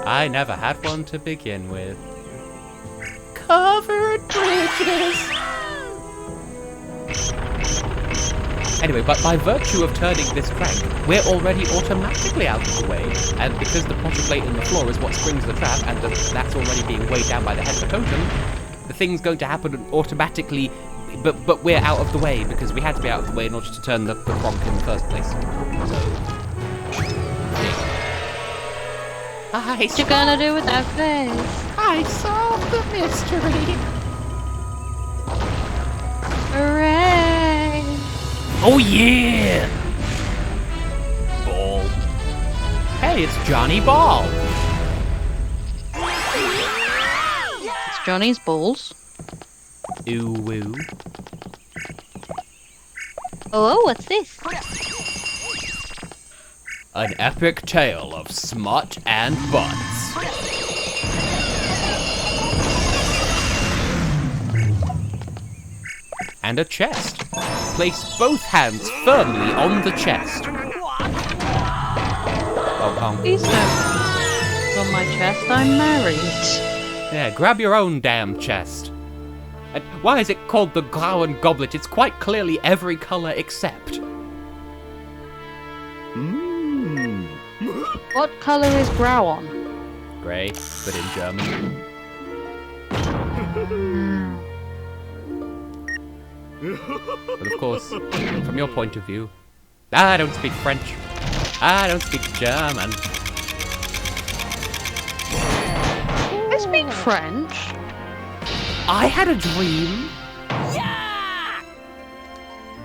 I never had one to begin with. Covered bridges! Anyway, but by virtue of turning this crank, we're already automatically out of the way, and because the pressure plate in the floor is what springs the trap, and that's already being weighed down by the head of the totem, the thing's going to happen automatically, but we're out of the way, because we had to be out of the way in order to turn the cronk in the first place. So... What you gonna do with that face? I solved the mystery. Hooray! Oh yeah! Ball. Hey, it's Johnny Ball! It's Johnny's balls. Ooh woo. Oh, what's this? An epic tale of smut and butts. And a chest. Place both hands firmly on the chest. Oh, Please don't. On my chest, I'm married. yeah, grab your own damn chest. And why is it called the Growlin goblet? It's quite clearly every colour except. What colour is Growlin? Grey, but in German. But of course, from your point of view, I don't speak French. I don't speak German. I speak French. I had a dream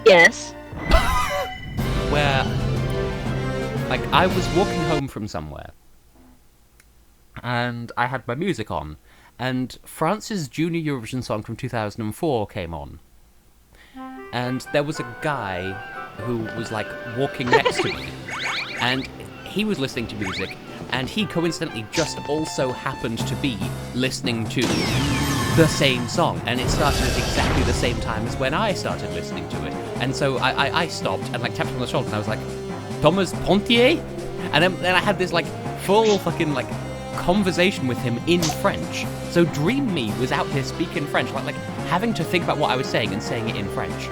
Yes. where, like, I was walking home from somewhere, and I had my music on, and France's Junior Eurovision song from 2004 came on. And there was a guy who was, like, walking next to me, and he was listening to music, and he coincidentally just also happened to be listening to the same song, and it started at exactly the same time as when I started listening to it. And so I stopped and, like, tapped him on the shoulder, and I was like, Thomas Pontier? And then I had this, like, full fucking, like, conversation with him in French. So Dream Me was out here speaking French, like having to think about what I was saying and saying it in French.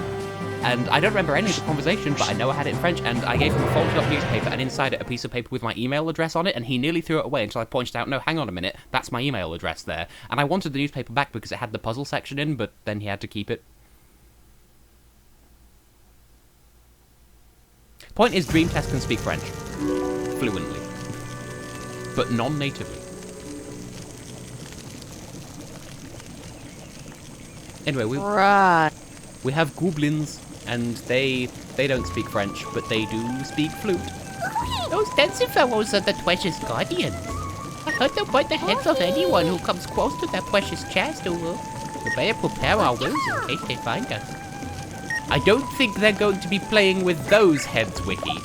And I don't remember any of the conversation, but I know I had it in French, and I gave him a folded up newspaper, and inside it a piece of paper with my email address on it, and he nearly threw it away until I pointed out, no, hang on a minute, that's my email address there. And I wanted the newspaper back because it had the puzzle section in, but then he had to keep it. Point is, Dream Test can speak French. Fluently. But non-natively. Anyway, Right. we have Goblins, and they don't speak French, but they do speak Flute. Those dancing fellows are the treasure's guardians. I heard they'll bite the heads off anyone who comes close to that precious chest, We better prepare our wills in case they find us. I don't think they're going to be playing with those heads, Wiki.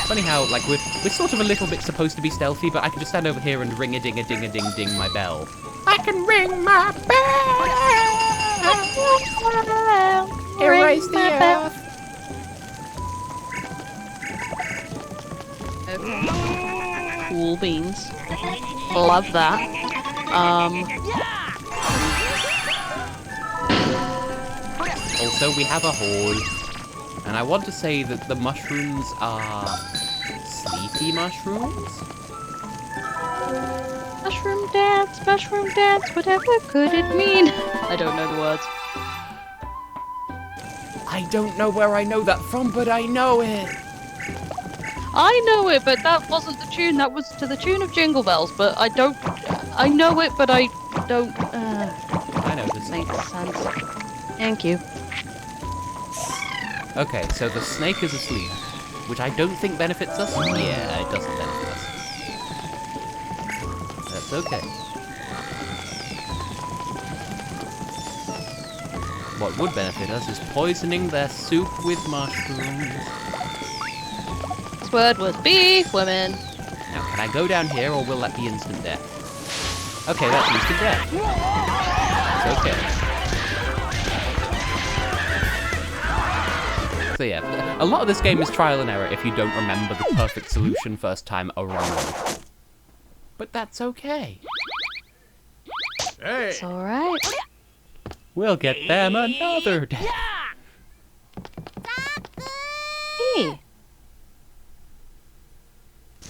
Funny how, like, we're sort of a little bit supposed to be stealthy, but I can just stand over here and ring-a-ding-a-ding-a-ding-ding my bell. I can ring my bell! Erase the earth! Okay. Cool beans. Love that. Also, we have a hole. And I want to say that the mushrooms are sleepy mushrooms? Mushroom dance, whatever could it mean? I don't know the words. I don't know where I know that from, but I know it. I know it, but that wasn't the tune. That was to the tune of Jingle Bells, but I don't... I know it, but I don't... I know this. Makes sense. Thank you. Okay, so the snake is asleep, which I don't think benefits us. Yeah, it doesn't benefit us. That's okay. What would benefit us is poisoning their soup with mushrooms. This word was beef women. Now, can I go down here, or will that be instant death? Okay, that's instant death. It's okay. So yeah, a lot of this game is trial and error if you don't remember the perfect solution first time around. But that's okay. It's alright. We'll get them another day. Hey.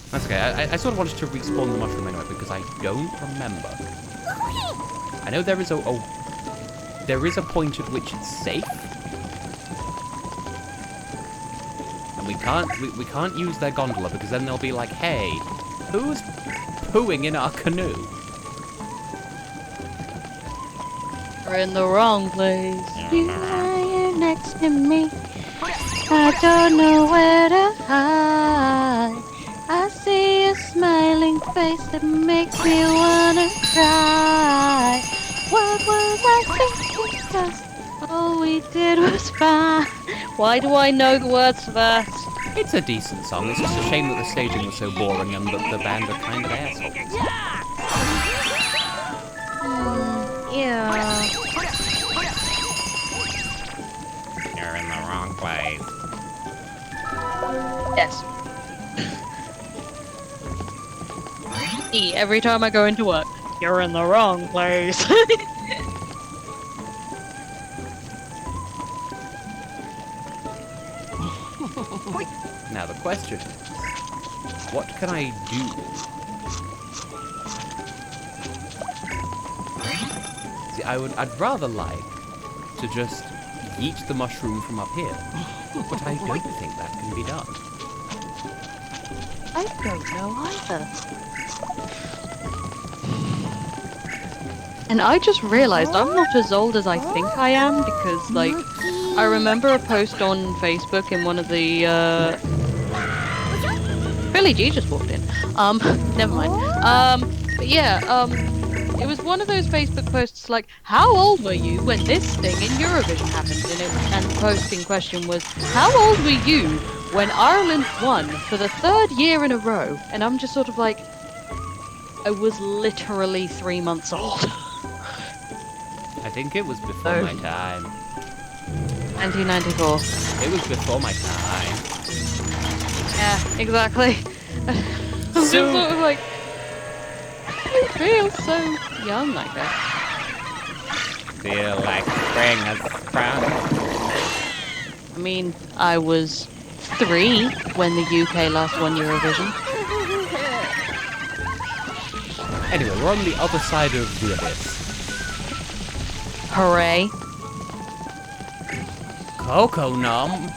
That's okay, I sort of wanted to respawn the mushroom anyway because I don't remember. I know there is there is a point at which it's safe. And we can't use their gondola because then they'll be like, hey, who's pooing in our canoe? We're in the wrong place. You lie next to me. I don't know where to hide. I see a smiling face that makes me wanna cry. What was I thinking? 'Cause all we did was fine. Why do I know the words to that? It's a decent song. It's just a shame that the staging was so boring and that the band are kind of assholes. Yeah. You're in the wrong place. Yes. Every time I go into work, you're in the wrong place. Now the question is, what can I do? See, I'd rather like to just yeet the mushroom from up here, but I don't think that can be done. I don't know either. And I just realized I'm not as old as I think I am because, like, I remember a post on Facebook in one of the, Billy G just walked in. Never mind. But yeah, it was one of those Facebook posts like, how old were you when this thing in Eurovision happened? And the post in question was, how old were you when Ireland won for the 3rd year in a row? And I'm just sort of like, I was literally 3 months old. I think it was before my time. 1994. It was before my time. Yeah, exactly. I'm just sort of like, I feel so young like that. Feel like spring has sprung. I mean, I was 3 when the UK last won Eurovision. Anyway, we're on the other side of the abyss. Hooray. Coco Num.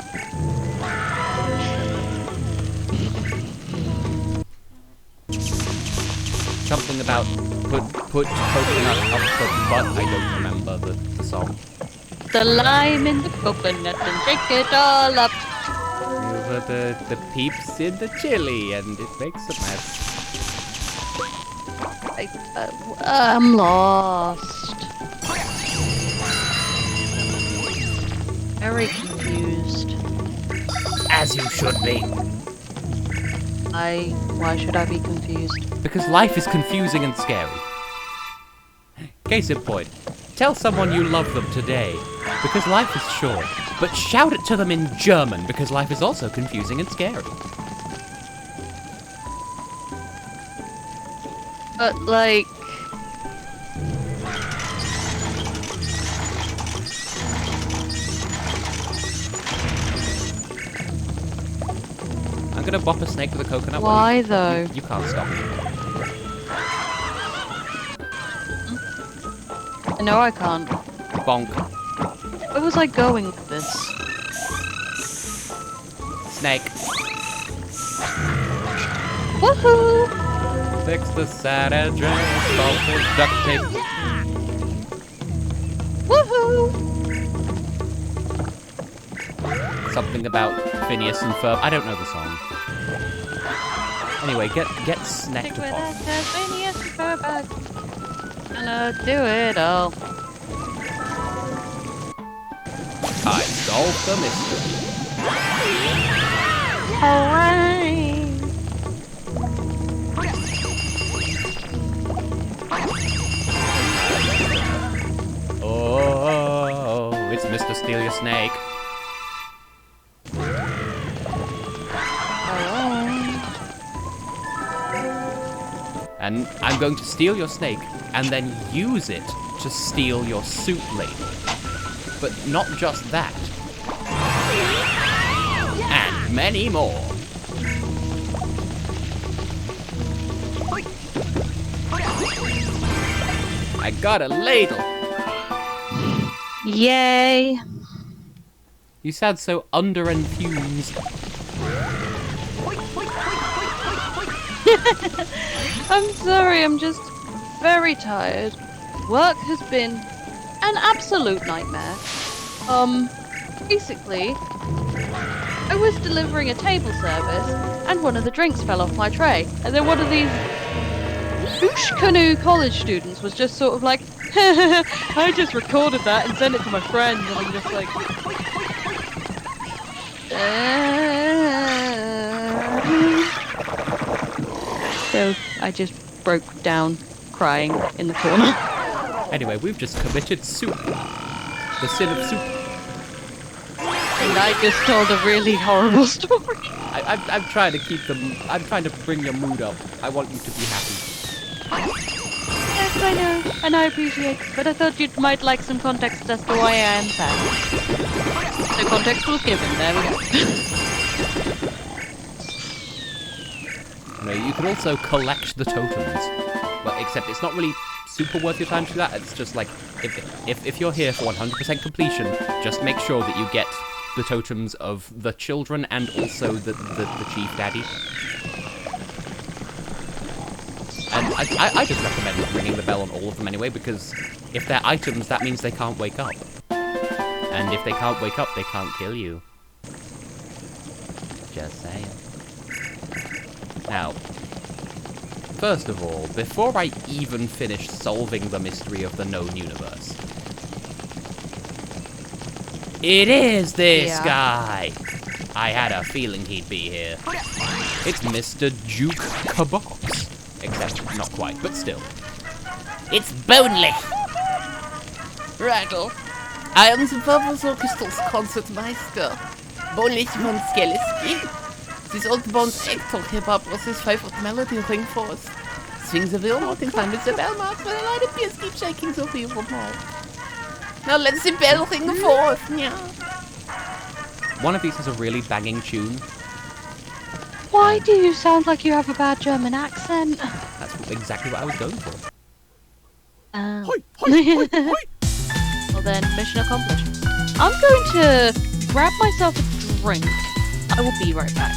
something about put coconut up the butt. I don't remember the song. The lime in the coconut and shake it all up. You put the peeps in the chili and it makes a mess. I'm lost. Very confused. As you should be. Why should I be confused? Because life is confusing and scary. Case in point, tell someone you love them today, because life is short. But shout it to them in German, because life is also confusing and scary. But like... I'm gonna bop a snake with a coconut. Why though? You can't stop me. No, I can't. Bonk. Where was I going with this? Snake. Woohoo! Fix the sad address, salt with duct tape. Woohoo! Something about Phineas and Ferb. I don't know the song. Anyway, get snacked Stick with upon. us, Tasmania's perfect. Gonna do it all. I solved the mystery. Hooray! Oh, it's Mr. Steal Your Snake. And I'm going to steal your snake and then use it to steal your suit lady. But not just that. And many more. I got a ladle. Yay! You sound so under-enthused. I'm sorry, I'm just very tired. Work has been an absolute nightmare. Basically, I was delivering a table service and one of the drinks fell off my tray. And then one of these Oosh Canoe college students was just sort of like, I just recorded that and sent it to my friends, and I'm just like... So I just broke down crying in the corner. Anyway, we've just committed soup. The sin of soup. And I just told a really horrible story. I'm trying to keep them... I'm trying to bring your mood up. I want you to be happy. Yes, I know, and I appreciate it, but I thought you might like some context as to why I am sad. So context was given, there we go. You know, you can also collect the totems. Well, except it's not really super worth your time to do that. It's just like, if you're here for 100% completion, just make sure that you get the totems of the children and also the chief daddy. And I just recommend ringing the bell on all of them anyway, because if they're items, that means they can't wake up. And if they can't wake up, they can't kill you. Just saying. Now, first of all, before I even finish solving the mystery of the known universe, it is this guy! I had a feeling he'd be here. It's Mr. Duke Kabox. Except not quite, but still. It's boneless. Rattle. I am the Purpose Orchestral's concertmeister. Boneless von Skeleski. This old bones actor hip-hop was his favorite melody ring for us. Swing the wheel, not in time with the bell mark, but a lot of beers keep shaking the wheel more. Now let the bell ring forth, yeah. One of these has a really banging tune. Why do you sound like you have a bad German accent? That's exactly what I was going for. Well then, mission accomplished. I'm going to grab myself a drink. I will be right back.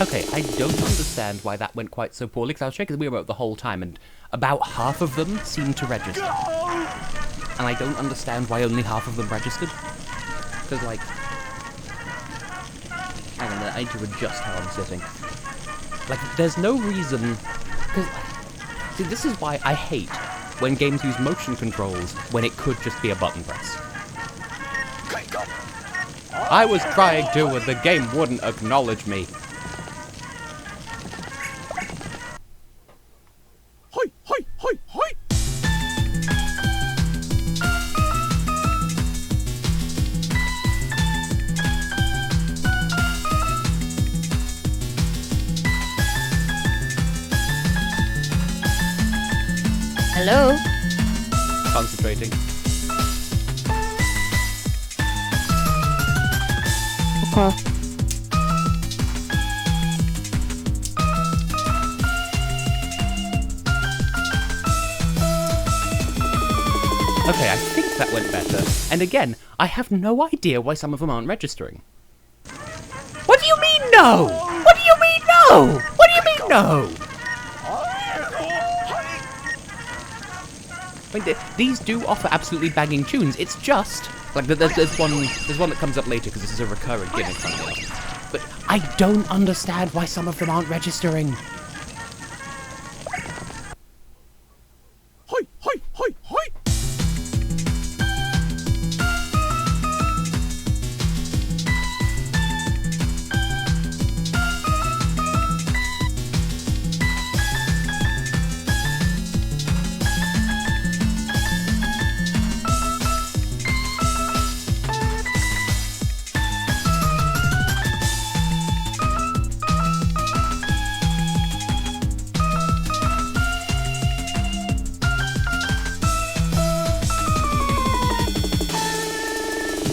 Okay, I don't understand why that went quite so poorly, because I was checking the Wiimote the whole time, and about half of them seemed to register. And I don't understand why only half of them registered. Because, like... Hang on, I need to adjust how I'm sitting. Like, there's no reason... Because, see, this is why I hate when games use motion controls when it could just be a button press. I was trying to, and the game wouldn't acknowledge me. Hoi, hoi, hoi, hoi! Hello? Concentrating. Okay. Okay, I think that went better. And again, I have no idea why some of them aren't registering. What do you mean no? What do you mean no? What do you mean no? I mean, these do offer absolutely banging tunes. It's just like there's one that comes up later because this is a recurring gimmick from it. But I don't understand why some of them aren't registering. Hoi, hoi, hoi, hoi!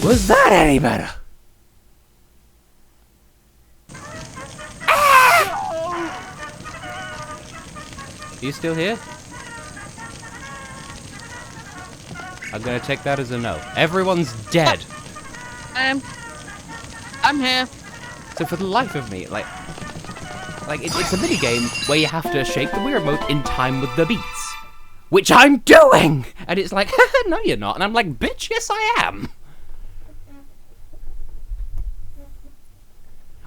Was that any better? Are you still here? I'm gonna take that as a no. Everyone's dead. I'm here. So for the life of me, like it's a mini game where you have to shake the Wii remote in time with the beats, which I'm doing, and it's like, no, you're not, and I'm like, bitch, yes, I am.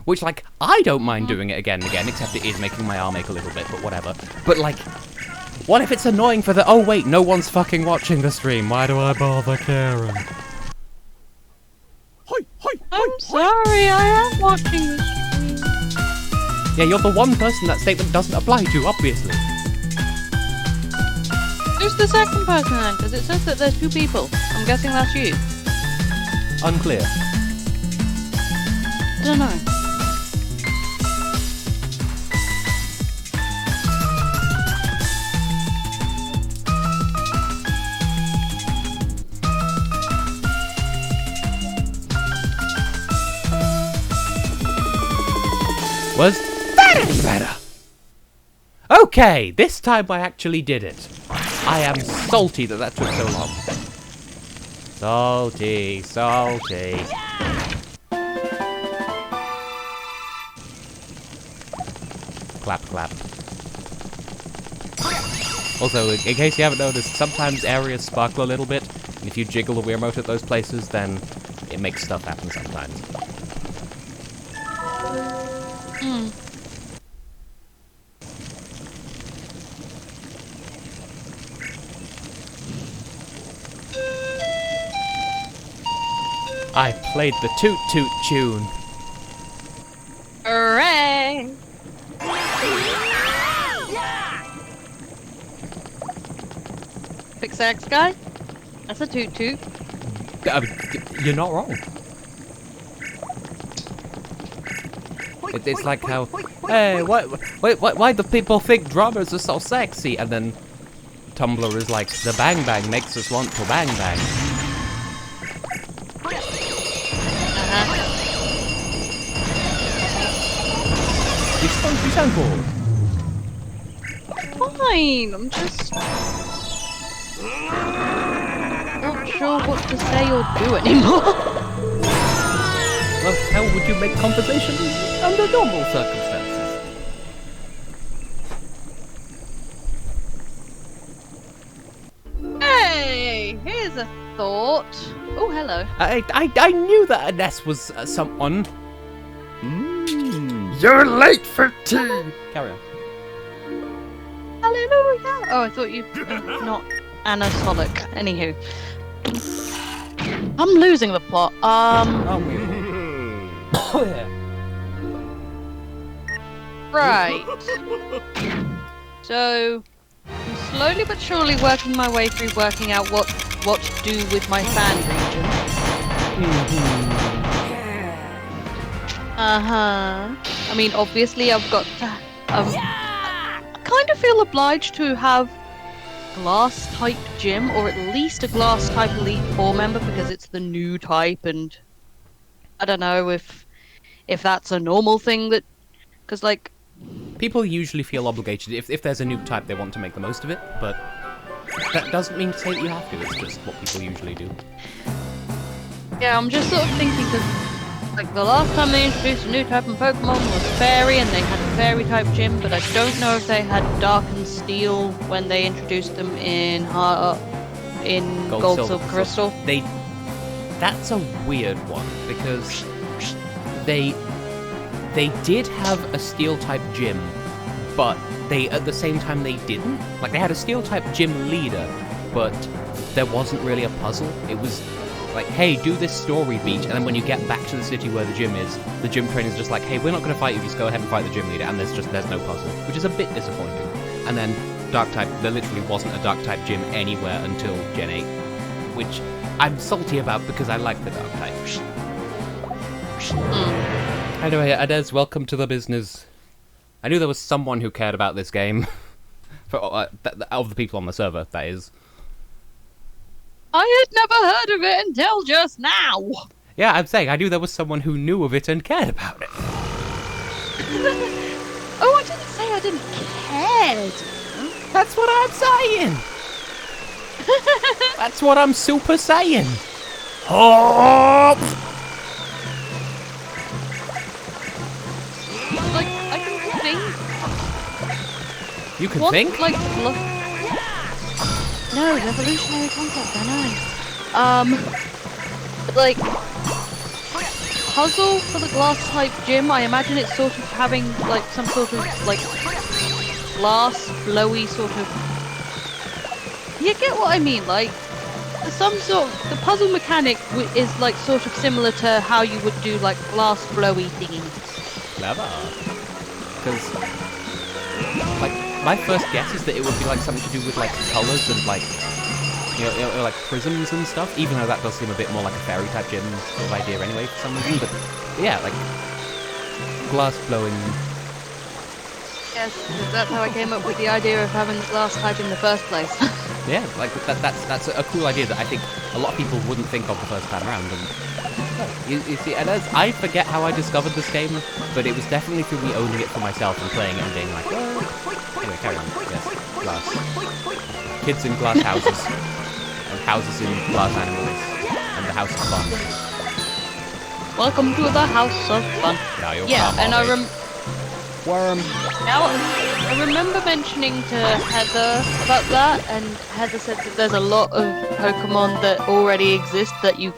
Which, like, I don't mind doing it again and again, except it is making my arm ache a little bit, but whatever. But, like, what if it's annoying for the, oh wait, no one's fucking watching the stream, why do I bother caring? Hoi, hoi, I'm sorry, I am watching the stream. Yeah, you're the one person that statement doesn't apply to, obviously. Who's the second person then? Because it says that there's 2 people. I'm guessing that's you. Unclear. I don't know. Was that any better? Okay, this time I actually did it. I am salty that took so long. Salty, salty. Clap, clap. Also, in case you haven't noticed, sometimes areas sparkle a little bit, and if you jiggle the Wii remote at those places, then it makes stuff happen sometimes. I played the Toot Toot tune. Hooray! Hexagons guy? That's a toot toot. You're not wrong. It's like how, hey, why do people think drummers are so sexy? And then Tumblr is like, the bang bang makes us want to bang bang. You sound bored. Fine, I'm just not sure what to say or do anymore. Well, how would you make conversation under normal circumstances? thought... Oh, hello. I knew that a nest was someone. You're late for tea! Carry on. Hallelujah! Oh, I thought you... not anatolic. Anywho. I'm losing the plot. Oh, yeah. Right. So, I'm slowly but surely working my way through working out what to do with my fan region. I mean, obviously, I've got to. I kind of feel obliged to have glass type gym, or at least a glass type Elite 4 member, because it's the new type, and I don't know if that's a normal thing that, because like. People usually feel obligated if there's a new type, they want to make the most of it, but that doesn't mean to say that you have to. It's just what people usually do. Yeah, I'm just sort of thinking because, like, the last time they introduced a new type in Pokemon was Fairy, and they had a Fairy type gym, but I don't know if they had Dark and Steel when they introduced them in Gold, Silver, Crystal. That's a weird one because they did have a Steel type gym, but at the same time they didn't. Like, they had a Steel type gym leader, but there wasn't really a puzzle. It was like, hey, do this story beat, and then when you get back to the city where the gym is, the gym trainer's just like, hey, we're not going to fight you, just go ahead and fight the gym leader, and there's no puzzle, which is a bit disappointing. And then Dark type, there literally wasn't a Dark type gym anywhere until Gen 8, which I'm salty about because I like the Dark type. Anyway, Adez, welcome to the business. I knew there was someone who cared about this game. Of the people on the server, that is. I had never heard of it until just now! Yeah, I'm saying, I knew there was someone who knew of it and cared about it. Oh, I didn't say I didn't care. That's what I'm saying! That's what I'm super saying! Oh! Like, I can think. You can What, think? like, no, revolutionary concept, I know. But like, puzzle for the glass type gym, I imagine it's sort of having, like, some sort of, like, glass, flowy sort of... You get what I mean? Like, some sort of... The puzzle mechanic is, like, sort of similar to how you would do, like, glass, flowy thingies. Clever. Because, like, my first guess is that it would be like something to do with like colours and like, you know, like prisms and stuff. Even though that does seem a bit more like a fairy type gym sort of idea anyway for some reason. But yeah, like glass flowing. Yes, that's how I came up with the idea of having the glass type in the first place. Yeah, like that's a cool idea that I think a lot of people wouldn't think of the first time around. And you see, and I forget how I discovered this game, but it was definitely through me owning it for myself and playing it and being like, well... Anyway, carry on. Yes, glass. Kids in glass houses. And houses in glass animals. And the house of fun. Welcome to the house of fun. Now you'll yeah, and I Worm. Now, I remember mentioning to Heather about that, and Heather said that there's a lot of Pokemon that already exist that you...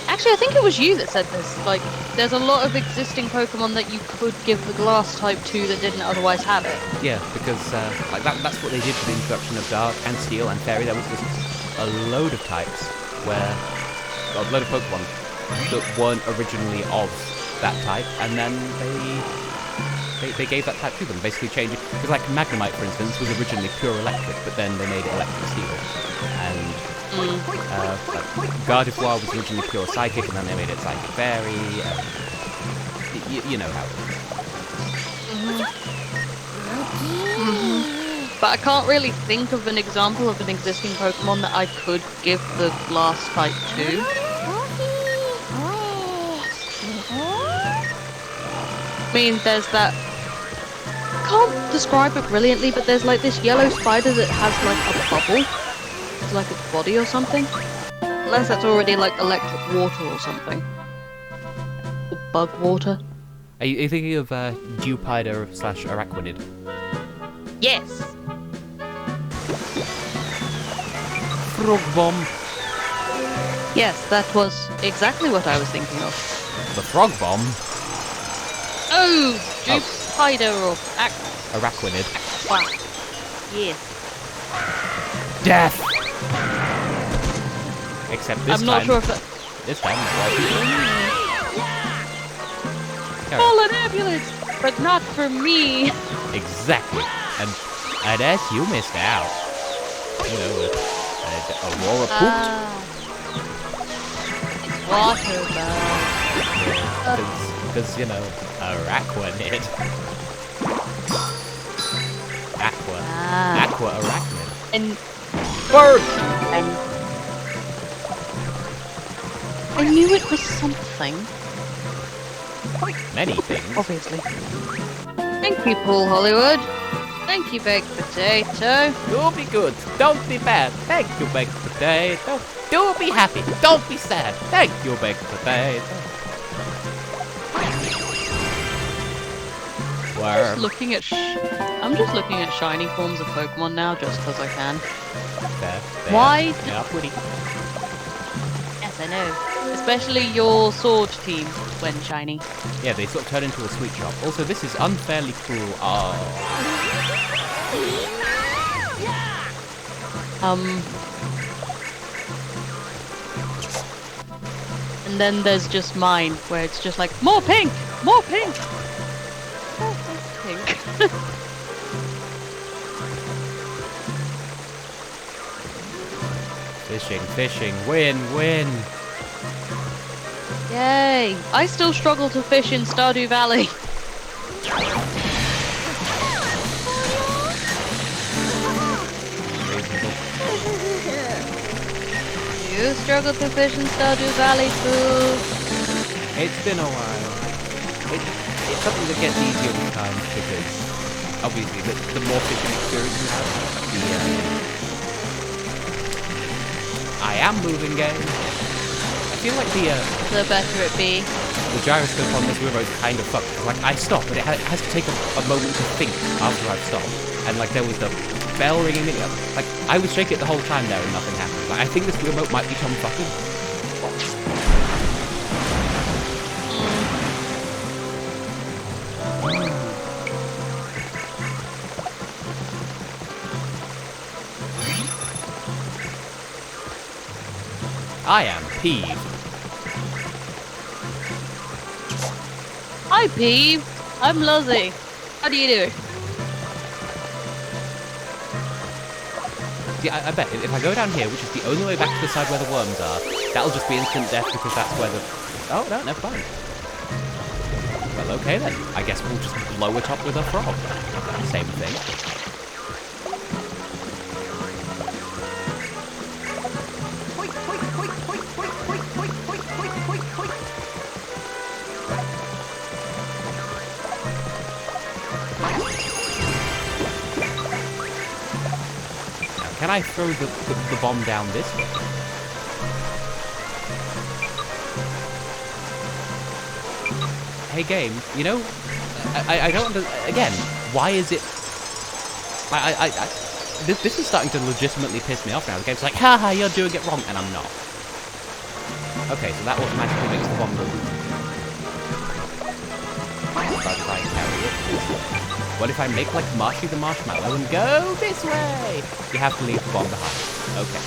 Actually, I think it was you that said this. Like, there's a lot of existing Pokemon that you could give the Glass type to that didn't otherwise have it. Yeah, because like that's what they did for the introduction of Dark and Steel and Fairy. There was just a load of types where... Well, a load of Pokemon that weren't originally of that type, and then they gave that type to them, basically changing... Because like Magnemite, for instance, was originally pure electric, but then they made it electric steel. And Gardevoir was originally pure psychic, and then they made it psychic fairy. You know how it is. But I can't really think of an example of an existing Pokemon that I could give the Glass type to. I mean, there's that... I can't describe it brilliantly, but there's like this yellow spider that has like a bubble. It's like its body or something. Unless that's already like electric water or something. Or bug water. Are you thinking of Dewpider / Araquanid? Yes! Frog Bomb. Yes, that was exactly what I was thinking of. The frog bomb? Oh, Jupe Spider or Arachnid. Aqua. Yes. Death! Except this I'm time. not sure if that. This time, Fallen ambulance, but not for me. exactly. And as you missed out. You know, Aurora pooped. It's water bug. Because, you know, Arachnid. Aqua Arachnid. And Bird! I knew it was something. Many things. Obviously. Thank you, Paul Hollywood. Thank you, Baked Potato. Do be good. Don't be bad. Thank you, Baked Potato. Do be happy. Don't be sad. Thank you, Baked Potato. Worm. I'm just looking at shiny forms of Pokemon now, just because I can. There. Why? Yeah, pretty. Yes, I know. Especially your sword team when shiny. Yeah, they sort of turn into a sweet shop. Also, this is unfairly cruel. Oh. And then there's just mine, where it's just like, more pink! More pink! More pink. Fishing, win. Yay! I still struggle to fish in Stardew Valley. You struggle to fish in Stardew Valley too. It's been a while. It's something that gets easier with time because obviously the more fishing experience you have, I am moving game. I feel like the better it be. The gyroscope on this remote is kind of fucked. Like I stop, but it has to take a moment to think after I've stopped. And like there was the bell ringing. Like I would shake it the whole time there and nothing happened. Like I think this remote might be Tom fucking. I am peeved. Hi, Peeve. I'm Luzzy. How do you do? Yeah, I bet if I go down here, which is the only way back to the side where the worms are, that'll just be instant death because that's where the... Oh, no, never mind. Well, okay then. I guess we'll just blow it up with a frog. Same thing. Can I throw the bomb down this way? Hey game, you know, I don't again, why is it... This is starting to legitimately piss me off now. The game's like, haha, you're doing it wrong, and I'm not. Okay, so that automatically makes the bomb go. But if I carry it this way. What if I make like Marshy the Marshmallow and go this way? You have to leave the bomb behind. Okay.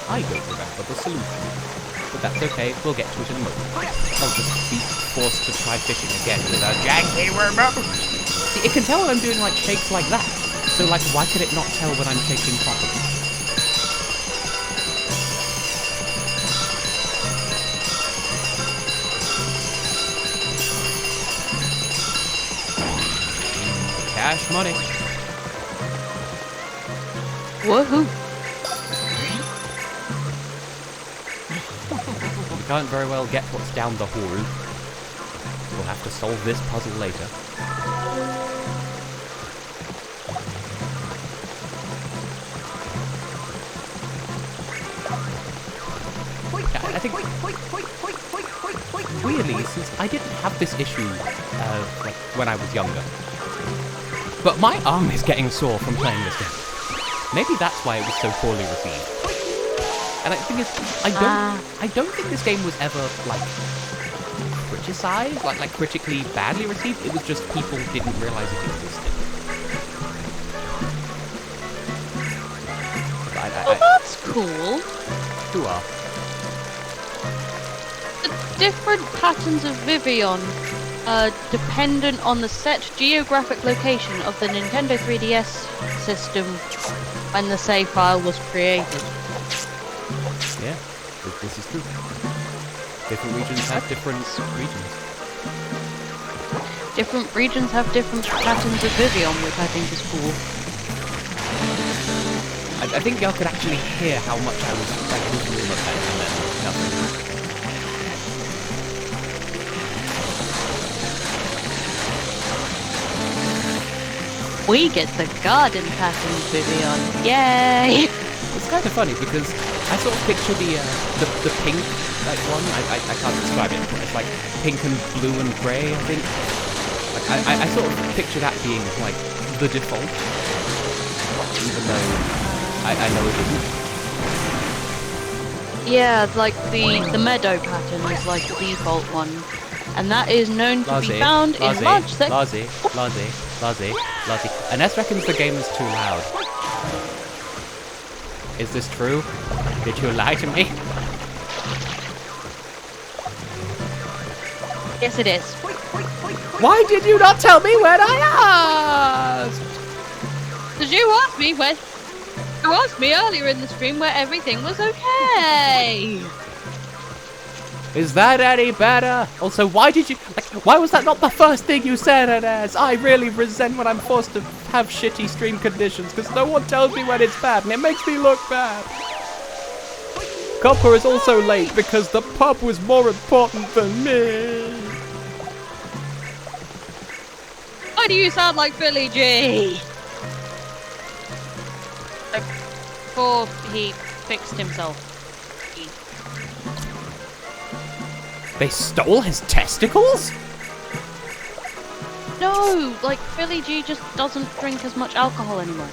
I don't remember the solution. But that's okay, we'll get to it in a moment. I'll just be forced to try fishing again with a janky remote. See, it can tell when I'm doing like shakes like that. So like, why could it not tell when I'm shaking properly? Cash money. Woohoo! We can't very well get what's down the hole. We'll have to solve this puzzle later. I think... Weirdly, since I didn't have this issue like when I was younger. But my arm is getting sore from playing this game. Maybe that's why it was so poorly received. And the thing is, I don't think this game was ever like criticized, like critically badly received. It was just people didn't realize it existed. Oh, that's cool. Who are? The different patterns of Vivian dependent on the set geographic location of the Nintendo 3DS system when the save file was created. Yeah, this is true. Different regions have different regions. Different regions have different patterns of Vivian, which I think is cool. I think y'all could actually hear how much I was like looking at that and then nothing. We get the garden pattern Vivian. Yay! It's kind of funny because I sort of picture the pink like one. I can't describe it. It's like pink and blue and grey. I think. Like I sort of picture that being like the default, even though I know it isn't. Yeah, like the meadow pattern is like the default one, and that is known to be found in large sections. Lazy. Ines reckons the game is too loud. Is this true? Did you lie to me? Yes, it is. Why did you not tell me when I asked? Did you ask me when? You asked me earlier in the stream where everything was okay. Is that any better? Also, why did you... Like, why was that not the first thing you said, Ines? I really resent when I'm forced to have shitty stream conditions, because no one tells me when it's bad, and it makes me look bad. Copper is also late because the pub was more important than me. Why do you sound like Billy G? Before he fixed himself. They stole his testicles? No, like Billy G just doesn't drink as much alcohol anymore.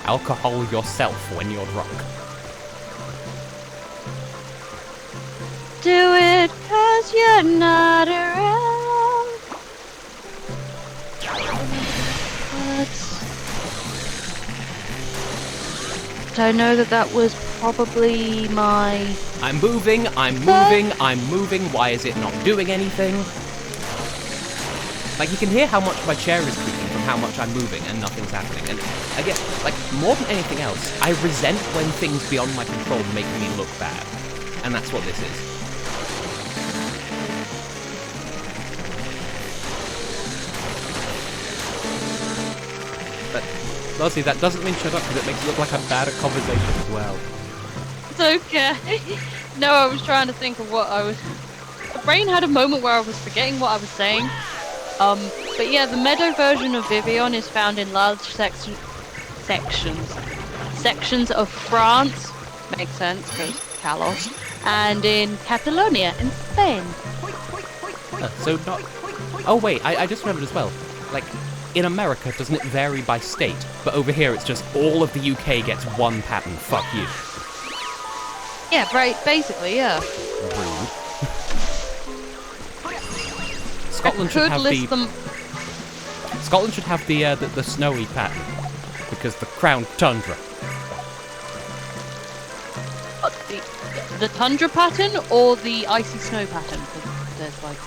Alcohol yourself when you're drunk. Do it 'cause you're not around. But I know that was probably my... I'm moving. Why is it not doing anything? Like, you can hear how much my chair is creaking from how much I'm moving and nothing's happening. And I guess, like, more than anything else, I resent when things beyond my control make me look bad. And that's what this is. But, Lossie, that doesn't mean shut up because it makes it look like I'm bad at conversation as well. It's okay. No, I was trying to think of what I was... The brain had a moment where I was forgetting what I was saying. But yeah, the meadow version of Vivian is found in large sections of France, makes sense, because Colossi, and in Catalonia in Spain. So not... Oh wait, I just remembered as well. Like, in America, doesn't it vary by state? But over here, it's just all of the UK gets one pattern. Fuck you. Yeah, right, basically, yeah. Rude. Scotland should have Scotland should have the snowy pattern because the crown tundra. What, the tundra pattern or the icy snow pattern? 'Cause there's like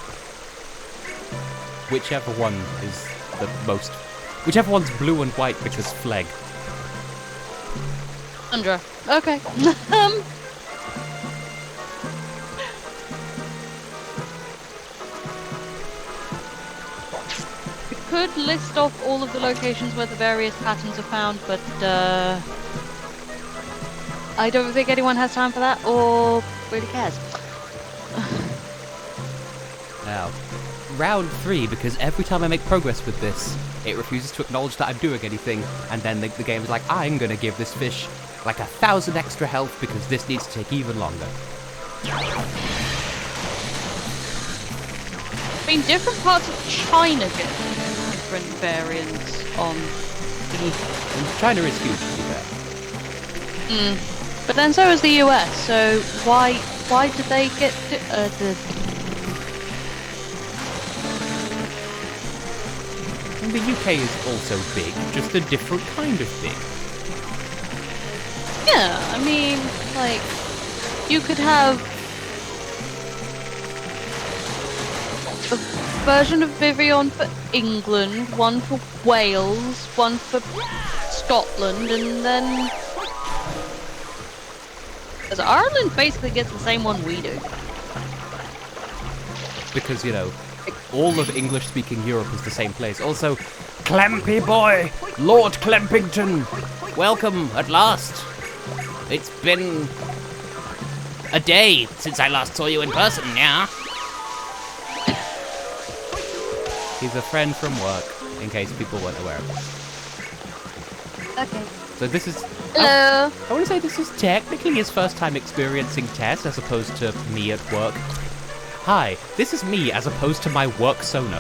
whichever one is the most. Whichever one's blue and white because fleg. tundra. Okay. Could list off all of the locations where the various patterns are found, but I don't think anyone has time for that or really cares. Now, round 3, because every time I make progress with this, it refuses to acknowledge that I'm doing anything, and then the game is like, I'm gonna give this fish like 1,000 extra health because this needs to take even longer. mean, different parts of China get different variants on the... And China is huge, to be fair. But then so is the US, so why did they get the... And the UK is also big, just a different kind of big. Yeah, I mean, like, you could have a version of Vivian for England, one for Wales, one for Scotland, and then... Because Ireland basically gets the same one we do. Because, you know, all of English-speaking Europe is the same place. Also, Clampy boy! Lord Clampington! Welcome, at last. It's been a day since I last saw you in person, yeah? He's a friend from work, in case people weren't aware of it. Okay. So this is... Hello. I want to say this is technically his first time experiencing Tess as opposed to me at work. Hi, this is me as opposed to my work Sona.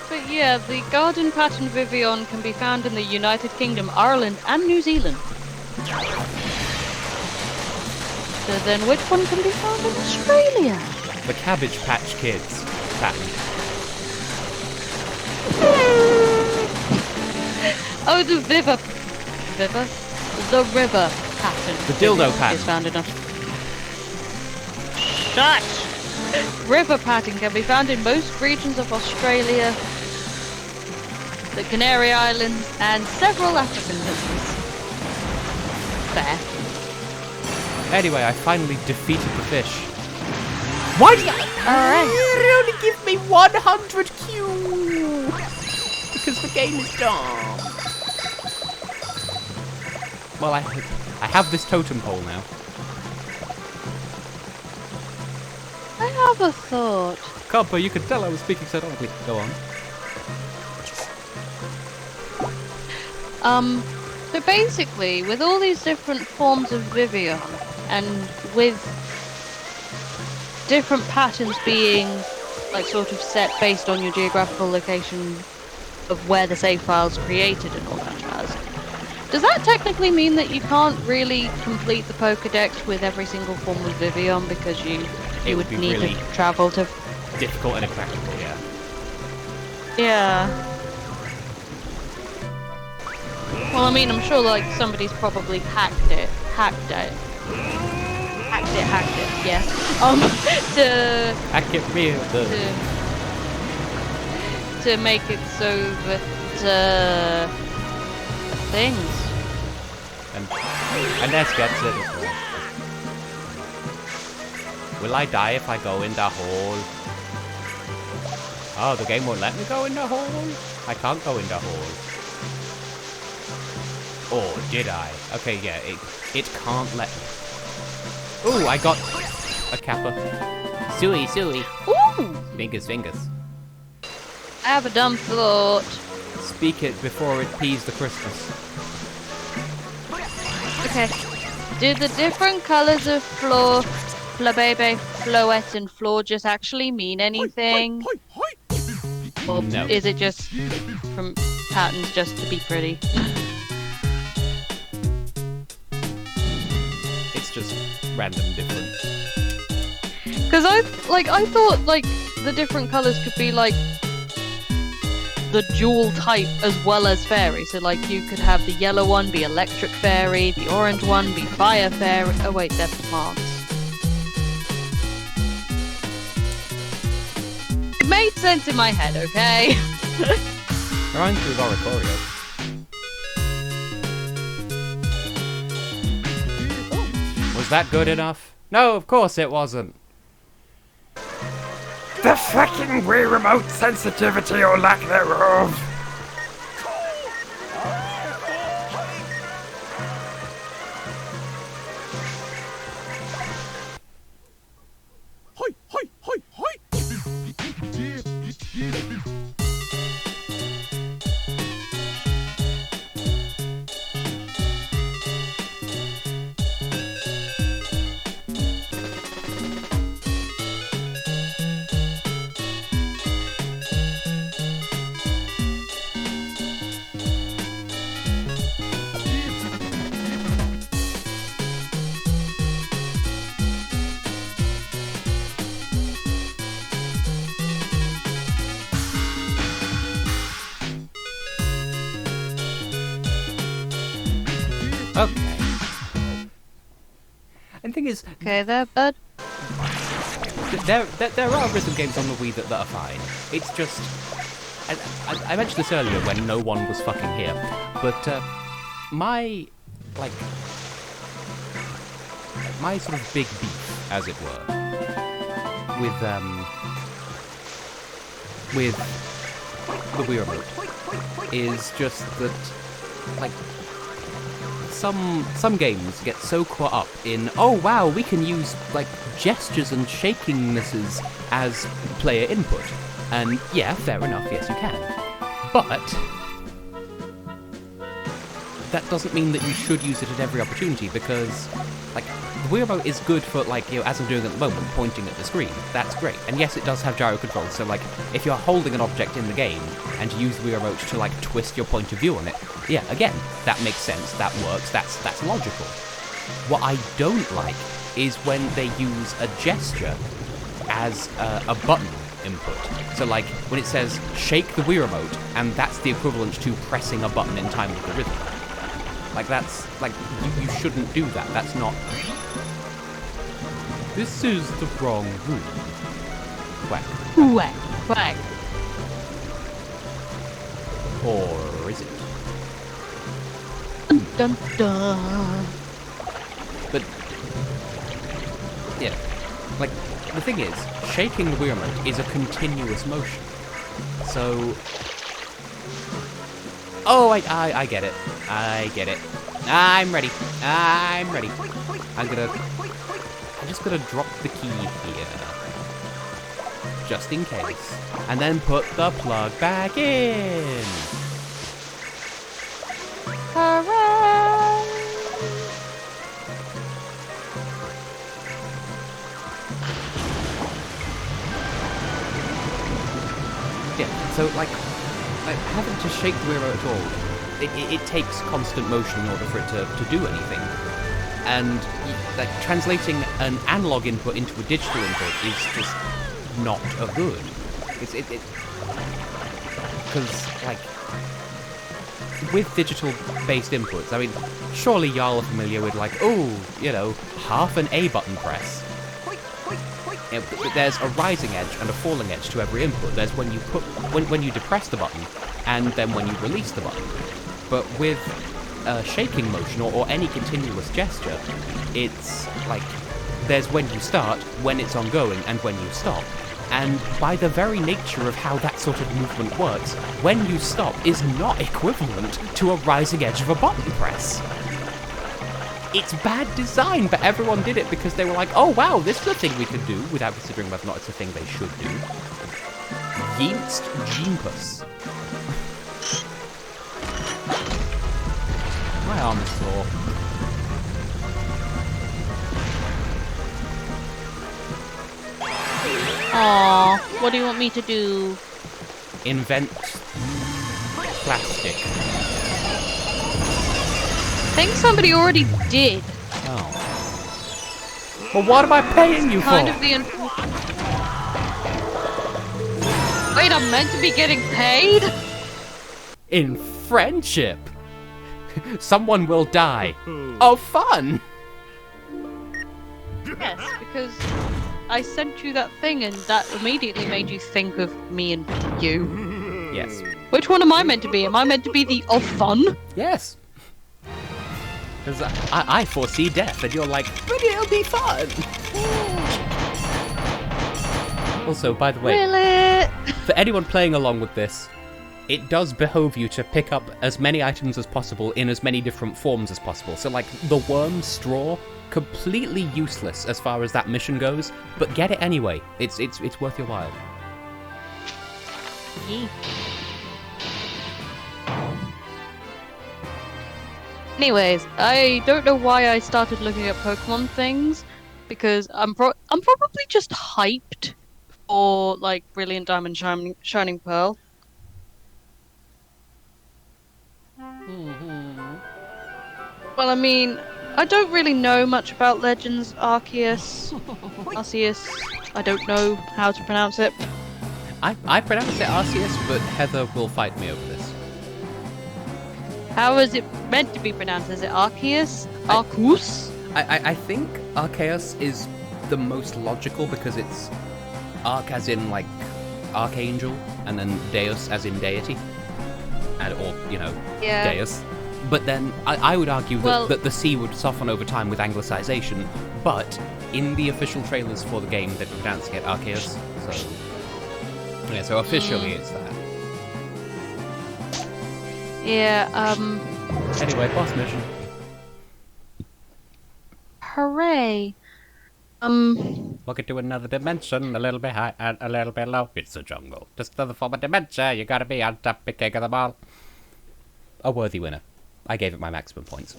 But yeah, the garden pattern Vivian can be found in the United Kingdom, Ireland, and New Zealand. So then which one can be found in Australia? The Cabbage Patch Kids pattern. Oh, the river pattern. The dildo pattern. Is found in Shut! River pattern can be found in most regions of Australia, the Canary Islands, and several African countries. Fair. Anyway, I finally defeated the fish. Why did Alright. you only give me 100 Q? Because the game is dumb. Well, I have this totem pole now. I have a thought. Copper, you could tell I was speaking sardonically. Go on. So basically, with all these different forms of Vivian, and with different patterns being, like, sort of set based on your geographical location of where the save file's created and all that jazz, does that technically mean that you can't really complete the Pokédex with every single form of Vivian because you would be need really to travel to... difficult and impractical, yeah. Yeah. Well, I mean, I'm sure, like, somebody's probably hacked it, yes. To Hack it real good. to make it so that things. And Ness gets it as well. Will I die if I go in the hole? Oh, the game won't let me go in the hole? I can't go in the hole. Or did I? Okay, yeah, it can't let me. Ooh, I got a kappa. Suey. Ooh! Fingers. I have a dumb thought. Speak it before it pees the Christmas. Okay. Do the different colors of floor, flabebe, floette, and floor just actually mean anything? Or No. is it just from patterns just to be pretty? It's just random different. Because I thought like the different colors could be like the dual type as well as fairy. So like you could have the yellow one be electric fairy, the orange one be fire fairy. Oh wait, they're plants. It made sense in my head, okay? Rhymes with Oricorio. Was that good enough? No, of course it wasn't. The fucking Wii remote sensitivity or lack thereof! thing is, Okay, there, bud. there are rhythm games on the Wii that are fine. It's just, I mentioned this earlier when no one was fucking here, but my sort of big beef, as it were, with the Wii Remote is just that, like, some games get so caught up in, oh wow, we can use, like, gestures and shakingnesses as player input. And yeah, fair enough, yes you can. But that doesn't mean that you should use it at every opportunity, because, like, the Wii Remote is good for, like, you know, as I'm doing at the moment, pointing at the screen. That's great. And yes, it does have gyro controls, so, like, if you're holding an object in the game and you use the Wii Remote to, like, twist your point of view on it, yeah, again, that makes sense, that works, that's logical. What I don't like is when they use a gesture as a button input. So, like, when it says, shake the Wii Remote, and that's the equivalent to pressing a button in time with the rhythm. Like, that's, like, you shouldn't do that. That's not... This is the wrong route. Whack. Whack, whack. Or is it? Dun dun. But, yeah. Like, the thing is, shaking the Wii Remote is a continuous motion. So... Oh, I get it. I get it. I'm ready. I'm ready. I'm just gonna drop the key here. Just in case. And then put the plug back in. Hooray! Yeah, so, like having to shake the Wii Remote at all, it takes constant motion in order for it to do anything. And, like, translating an analog input into a digital input is just not a good. Because, like, with digital-based inputs, I mean, surely y'all are familiar with, like, oh, you know, half an A button press. You know, but there's a rising edge and a falling edge to every input. There's when you when you depress the button, and then when you release the button. But with a shaking motion or any continuous gesture, it's like there's when you start, when it's ongoing, and when you stop. And by the very nature of how that sort of movement works, when you stop is not equivalent to a rising edge of a button press. It's bad design, but everyone did it because they were like, oh wow, this is a thing we could do, without considering whether or not it's a thing they should do. Yinst Jeepus. My arm is sore. Aww, what do you want me to do? Invent plastic. I think somebody already did. Oh. Well, what am I paying you Kind for? of the Wait, I'm meant to be getting paid? In friendship. Someone will die. Of fun. Yes, because I sent you that thing and that immediately made you think of me and you. Yes. Which one am I meant to be? Am I meant to be the of fun? Yes. Because I foresee death, and you're like, but it'll be fun. Also, by the way, Will it? for anyone playing along with this, it does behove you to pick up as many items as possible in as many different forms as possible. So, like, the worm straw, completely useless as far as that mission goes, but get it anyway. It's worth your while. Yeah. Anyways, I don't know why I started looking at Pokemon things, because I'm probably just hyped for, like, Brilliant Diamond Shining Pearl. Well, I mean, I don't really know much about Legends Arceus. I don't know how to pronounce it. I pronounce it Arceus, but Heather will fight me over this. How is it meant to be pronounced? Is it Arceus? Arceus? I think Arceus is the most logical because it's Arc as in like Archangel, and then Deus as in deity, or Yeah. Deus. But then I would argue that the C would soften over time with anglicization. But in the official trailers for the game, they're pronouncing it Arceus. So yeah, so officially it's that. Yeah. Anyway, boss mission. Hooray. Look into another dimension, a little bit high and a little bit low. It's a jungle. Just another form of dimension. You gotta be on top, be king of them all. A worthy winner. I gave it my maximum points.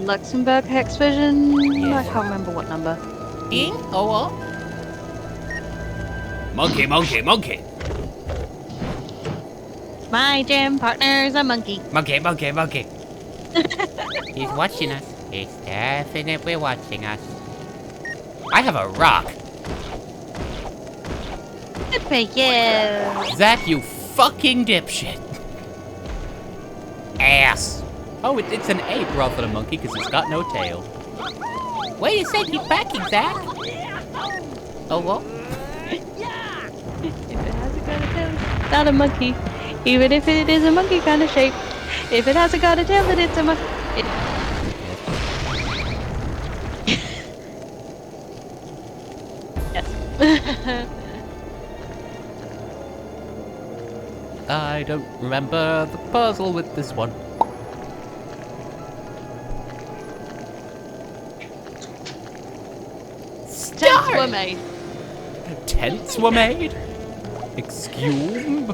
Luxembourg Hex Vision. Yeah. I can't remember what number. Ding? Oh, Monkey, monkey, monkey! My gym partner's a monkey. Monkey, monkey, monkey! he's watching us. He's definitely watching us. I have a rock. Good for you. Zack, you fucking dipshit! Ass. Oh, it's an ape rather than a monkey because it's got no tail. Wait a sec, he's backing, Zack. Oh, well. If it hasn't got a tail, it's not a monkey. Even if it is a monkey kind of shape. If it hasn't got a tail, then it's a monkey. Yes. I don't remember the puzzle with this one. Tents were made. Tents were made? Excuse?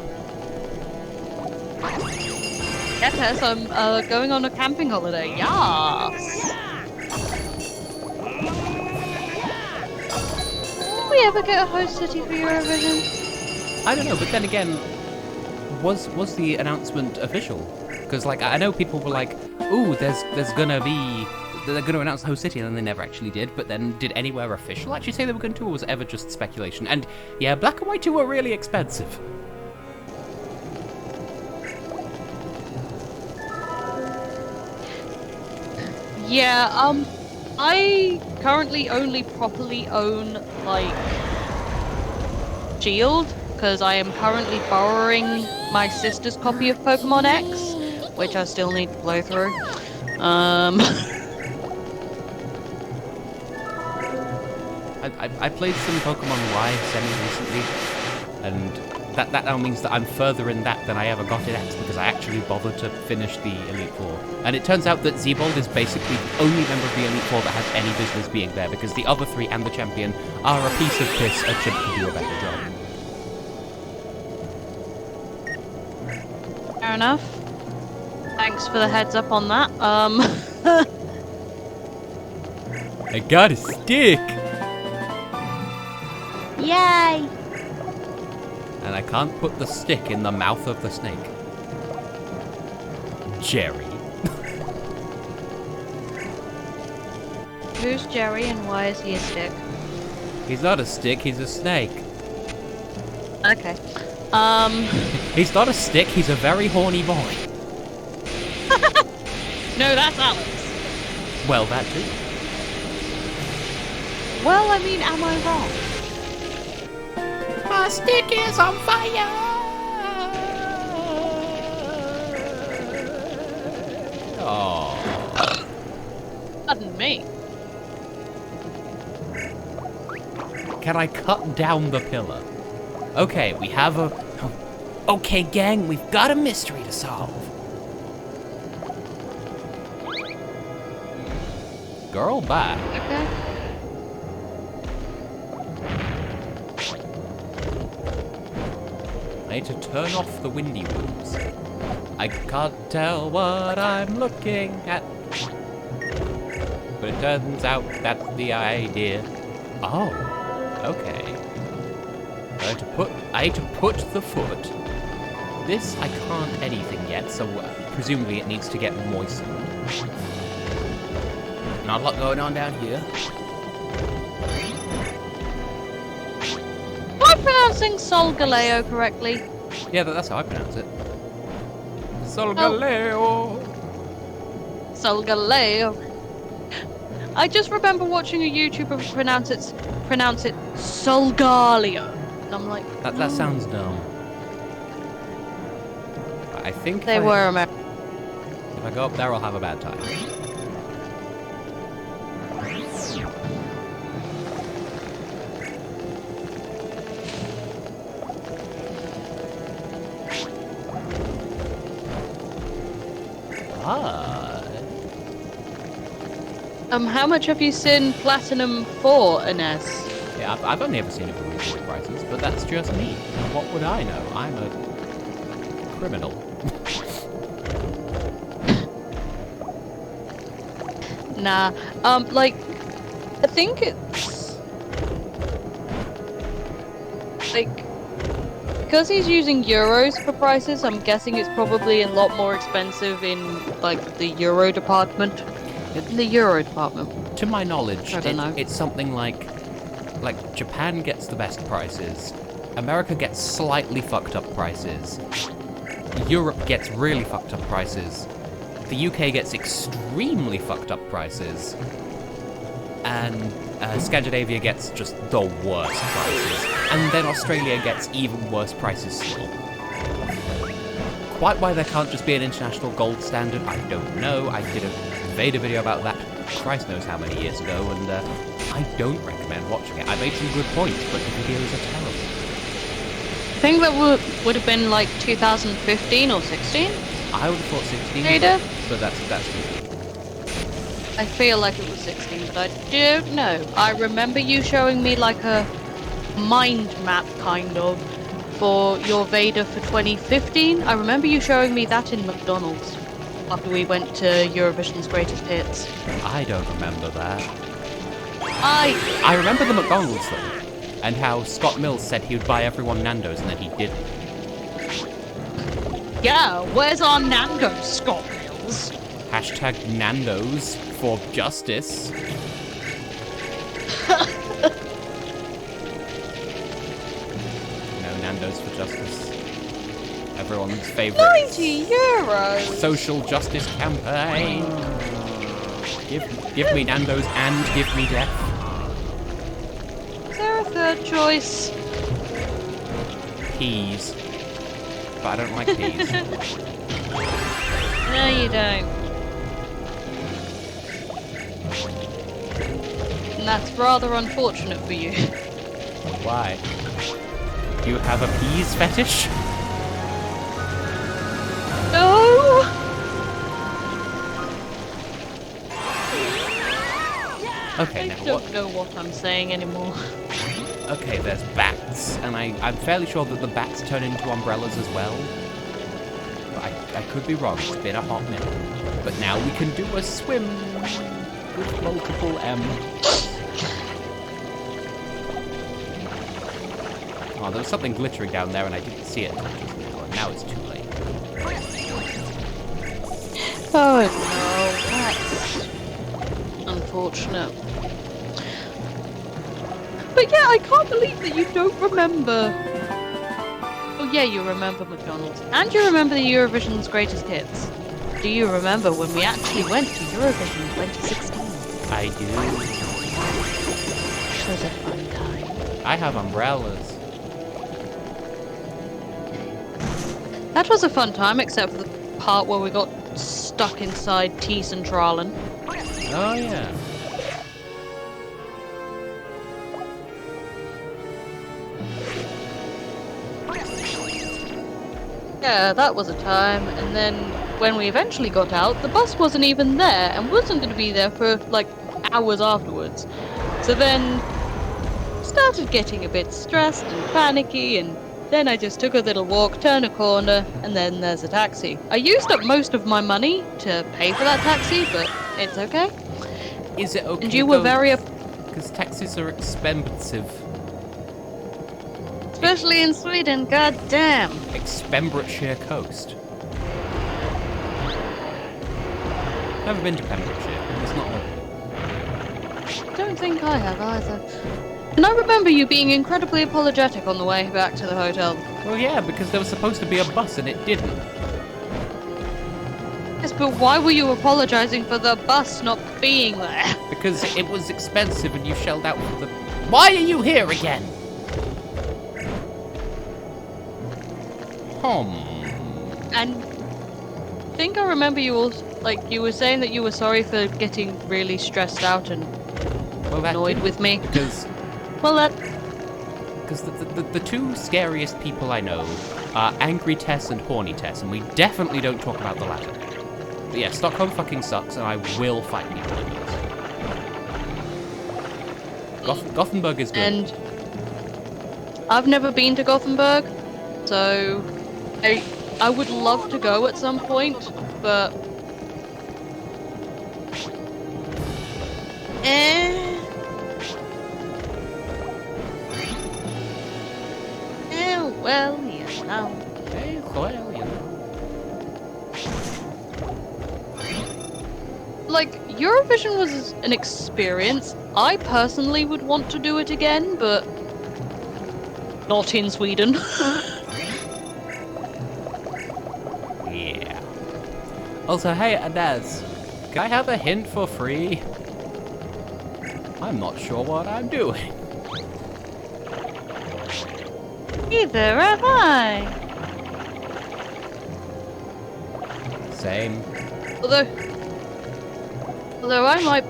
Yes, yes, I'm going on a camping holiday. Yes. Did we ever get a host city for Eurovision? I don't know, but then again, was the announcement official? Because like I know people were like, "Ooh, there's gonna be they're gonna announce the host city," and then they never actually did. But then, did anywhere official actually say they were going to, or was it ever just speculation? And yeah, Black and White 2 were really expensive. Yeah, I currently only properly own, like, Shield, because I am currently borrowing my sister's copy of Pokemon X, which I still need to play through. I played some Pokemon Y semi-recently, and that now means that I'm further in that than I ever got in X, because I actually bothered to finish the Elite Four. And it turns out that Zebold is basically the only member of the Elite Four that has any business being there, because the other three and the champion are a piece of piss and should do a better job. Fair enough. Thanks for the heads up on that. I got a stick! Yay! And I can't put the stick in the mouth of the snake. Jerry. Who's Jerry and why is he a stick? He's not a stick, he's a snake. Okay. He's not a stick, he's a very horny boy. No, that's Alex. Well, that too. Well, I mean, am I wrong? My stick is on fire. Oh. Pardon me. Can I cut down the pillar? Okay, we have a... Okay, gang, we've got a mystery to solve. Girl, bye. Okay. I need to turn off the windy rooms. I can't tell what I'm looking at. But it turns out that's the idea. Oh, okay. I need to put the foot. This, I can't anything yet, so presumably it needs to get moistened. Not a lot going on down here. Am I pronouncing Solgaleo correctly? Yeah, that's how I pronounce it. Solgaleo. Solgaleo. I just remember watching a YouTuber pronounce it Solgaleo. And I'm like, That sounds dumb. I think they were American. if I go up there, I'll have a bad time. Ah. How much have you seen Platinum for, Ines? Yeah, I've only ever seen it for retail prices, but that's just me. What would I know? I'm a criminal. Nah. Like, I think it's like because he's using euros for prices. I'm guessing it's probably a lot more expensive in like the euro department. In the euro department. To my knowledge, I don't know. it's something like Japan gets the best prices, America gets slightly fucked up prices, Europe gets really fucked up prices, the UK gets extremely fucked up prices, and Scandinavia gets just the worst prices, and then Australia gets even worse prices still. Quite why there can't just be an international gold standard, I don't know. I did a Vader video about that Christ knows how many years ago, and I don't recommend watching it. I made some good points, but the videos are terrible. I think that would have been like 2015 or 16. I would have thought 16, Vader? but that's me. I feel like it was 16, but I don't know. I remember you showing me like a mind map kind of for your Vader for 2015. I remember you showing me that in McDonald's after we went to Eurovision's Greatest Hits. I don't remember that. I remember the McDonald's thing, and how Scott Mills said he would buy everyone Nando's and then he didn't. Yeah, where's our Nando's, Scott Mills? Hashtag Nando's for justice. No Nando's for justice. Everyone's favourite 90 euros! social justice campaign. Give me Nando's and give me death. Is there a third choice? Peas. But I don't like peas. No, you don't. And that's rather unfortunate for you. Why? Do you have a peas fetish? No! Okay, I now what? don't know what I'm saying anymore. Okay, there's bats, and I'm fairly sure that the bats turn into umbrellas as well. But I could be wrong, it's been a hot minute. But now we can do a swim with multiple M. Oh, there was something glittering down there and I didn't see it. Now it's too late. Oh no, that's unfortunate. But yeah, I can't believe that you don't remember. Oh yeah, you remember McDonald's. And you remember the Eurovision's Greatest Hits. Do you remember when we actually went to Eurovision 2016? I do. It was a fun time. I have umbrellas. That was a fun time, except for the part where we got stuck inside TeaLBiTZ and Growlin. Oh yeah. Yeah, that was a time. And then when we eventually got out, the bus wasn't even there and wasn't going to be there for like hours afterwards. So then started getting a bit stressed and panicky, and then I just took a little walk, turned a corner, and then there's a taxi. I used up most of my money to pay for that taxi, but it's okay. Is it okay? And you were very... Because taxis are expensive. Especially in Sweden, goddamn. Pembrokeshire coast. Never been to Pembrokeshire. It's not lovely. Don't think I have either. And I remember you being incredibly apologetic on the way back to the hotel. Well, yeah, because there was supposed to be a bus and it didn't. Yes, but why were you apologizing for the bus not being there? Because it was expensive and you shelled out for the... Why are you here again? And I think I remember you all, like, you were saying that you were sorry for getting really stressed out and annoyed with me. Because... Well, that... Because the two scariest people I know are Angry Tess and Horny Tess, and we definitely don't talk about the latter. But yeah, Stockholm fucking sucks, and I will fight people in this. Gothenburg is good. And I've never been to Gothenburg, so I would love to go at some point, but... well, you know. Well, you know. Like, Eurovision was an experience. I personally would want to do it again, but not in Sweden. Yeah. Also, hey, Anez, can I have a hint for free? I'm not sure what I'm doing. Neither am I. Same. Although I might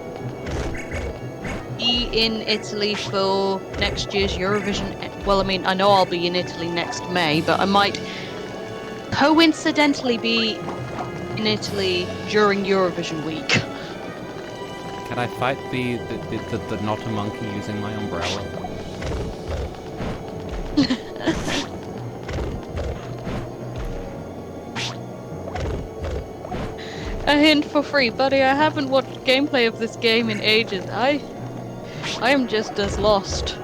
be in Italy for next year's Eurovision. Well, I mean, I know I'll be in Italy next May, but I might coincidentally be in Italy during Eurovision week. Can I fight the not a monkey using my umbrella? A hint for free, buddy. I haven't watched gameplay of this game in ages. I am just as lost.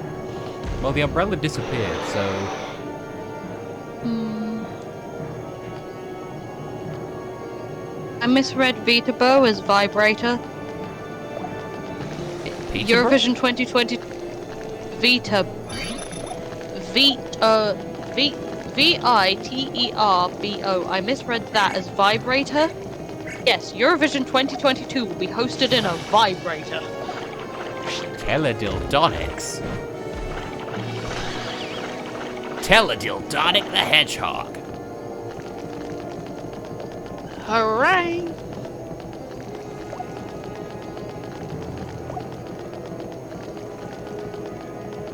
Well, the umbrella disappeared, so... I misread Vitabo as vibrator. Peterborough? Eurovision 2020 Vita Viterbo. I misread that as vibrator. Yes, Eurovision 2022 will be hosted in a vibrator. TeaLBiTZ. TeaLBiTZ the Hedgehog. Hooray!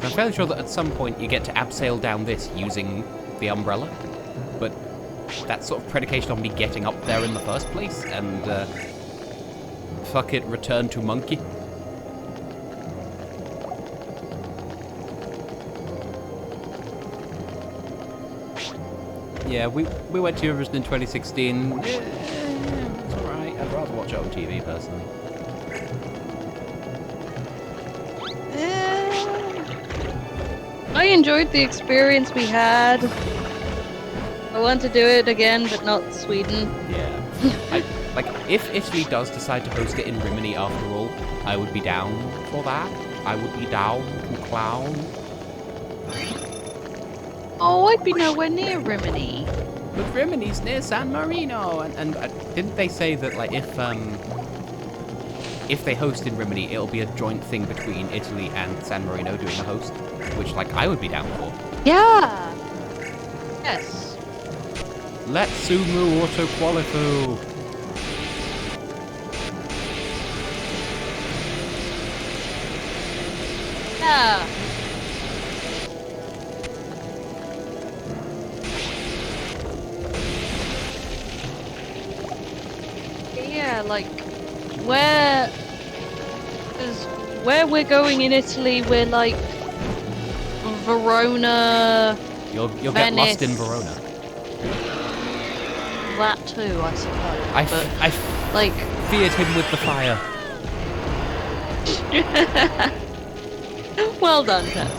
I'm fairly sure that at some point you get to abseil down this using the umbrella, but that's sort of predication on me getting up there in the first place, and fuck it, return to monkey. Yeah, we went to Eurovision in 2016. Yeah, it's alright. I'd rather watch it on TV, personally. I enjoyed the experience we had. I want to do it again, but not Sweden. Yeah. Like, if Italy does decide to host it in Rimini after all, I would be down for that. I would be down to clown. Oh, I'd be nowhere near Rimini. But Rimini's near San Marino, and didn't they say that, like, if they host in Rimini, it'll be a joint thing between Italy and San Marino doing the host, which, like, I would be down for. Yeah. Yes. Let's Sumu auto qualify. Yeah. Yeah, like, where we're going in Italy, we're like Verona. You'll get Venice. lost in Verona. That too, I suppose. I like, feared him with the fire. well done, Tess.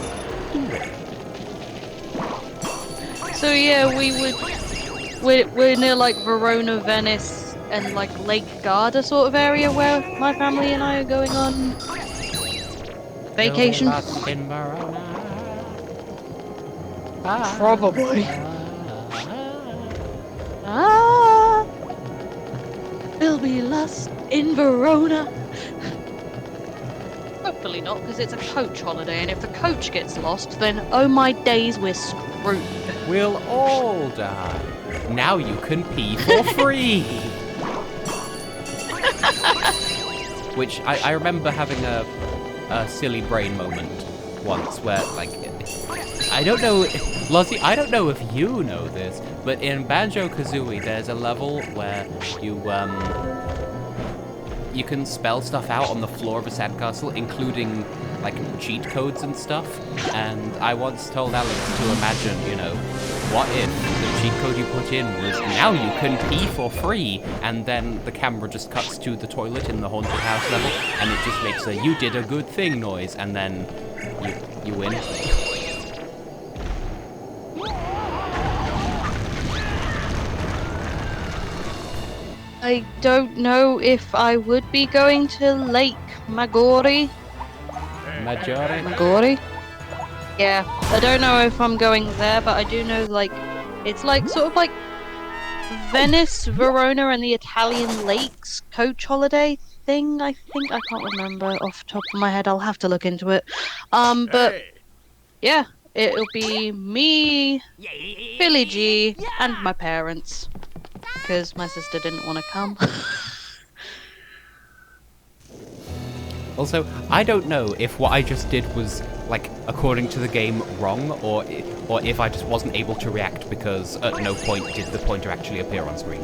So yeah, we're near like Verona, Venice, and like Lake Garda sort of area where my family and I are going on vacation. Lost in Verona. Probably. Ah. will be lost in Verona. Hopefully not, because it's a coach holiday, and if the coach gets lost, then oh my days, we're screwed. We'll all die. Now you can pee for free. Which I remember having a silly brain moment once where, like, I don't know, Lozzie, I don't know if you know this, but in Banjo-Kazooie there's a level where you can spell stuff out on the floor of a sandcastle, including, like, cheat codes and stuff, and I once told Alex to imagine, you know, what if the cheat code you put in was, now you can pee for free, and then the camera just cuts to the toilet in the haunted house level, and it just makes a you did a good thing noise, and then you win. I don't know if I would be going to Lake Maggiore. Maggiore? Yeah, I don't know if I'm going there, but I do know, like, it's like sort of like Venice, Verona, and the Italian lakes coach holiday thing, I think. I can't remember off the top of my head. I'll have to look into it. But yeah, it'll be me, Billy G, and my parents. Because my sister didn't want to come. Also, I don't know if what I just did was, like, according to the game, wrong, or if I just wasn't able to react because at no point did the pointer actually appear on screen.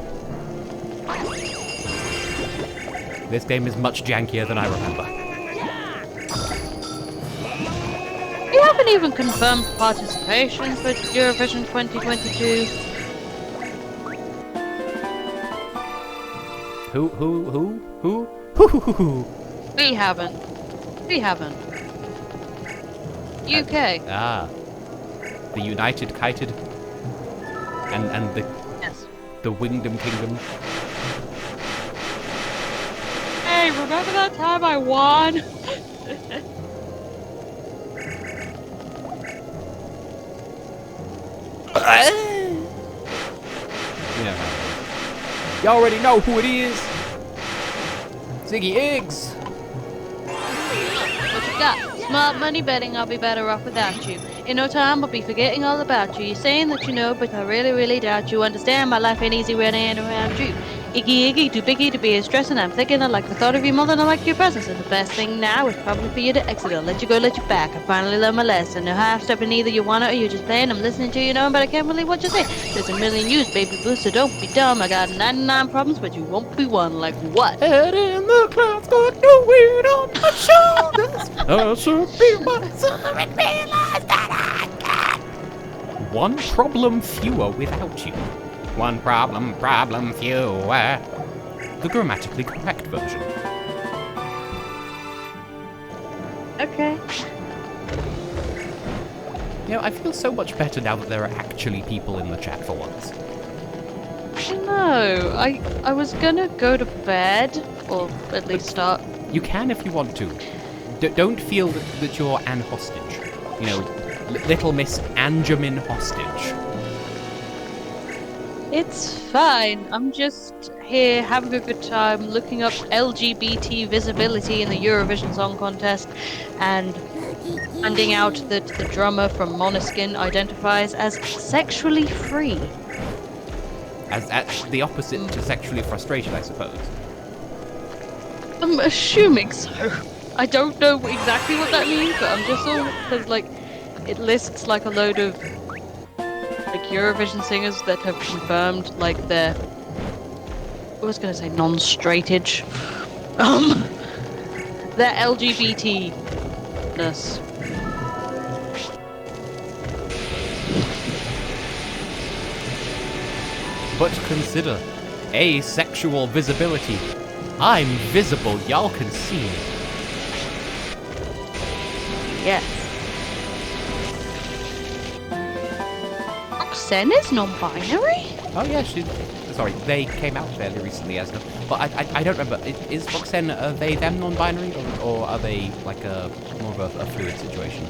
This game is much jankier than I remember. We haven't even confirmed participation for Eurovision 2022. Who? We haven't. UK. The United Kited and the Yes. the Wingdom Kingdom. Hey, remember that time I won? Yeah. You already know who it is. Ziggy Eggs. What you got? Smart money betting I'll be better off without you. In no time I'll be forgetting all about you. You're saying that you know, but I really, really doubt you. Understand my life ain't easy when I ain't around you. Iggy, too biggy to be a stress, and I'm thinking I like the thought of you more than I like your presence. And the best thing now is probably for you to exit. I'll let you go, let you back. I finally learned my lesson. No half-stepping, either you want it or you're just playing. I'm listening to you, know, but I can't believe what you say. There's a million yous, baby boo, so don't be dumb. I got 99 problems, but you won't be one. Like what? Head in the clouds, got no weight on my shoulders. I should be myself and realize that I can. One problem fewer without you. One problem fewer. The grammatically correct version. Okay. You know, I feel so much better now that there are actually people in the chat for once. No, I was gonna go to bed, or at least start. You can if you want to. Don't feel that you're an hostage. You know, Little Miss Anjamin Hostage. It's fine. I'm just here having a good time looking up LGBT visibility in the Eurovision Song Contest and finding out that the drummer from Måneskin identifies as sexually free. As the opposite to sexually frustrated, I suppose. I'm assuming so. I don't know exactly what that means, but I'm just all because like it lists like a load of like Eurovision singers that have confirmed like their I was gonna say non-straightage. Their LGBT-ness. But consider asexual visibility. I'm visible, y'all can see me. Yes. Roxanne is non-binary? Oh yeah, sorry, they came out fairly recently as but I don't remember. Is Roxanne, are they them non-binary or are they like more of a fluid situation?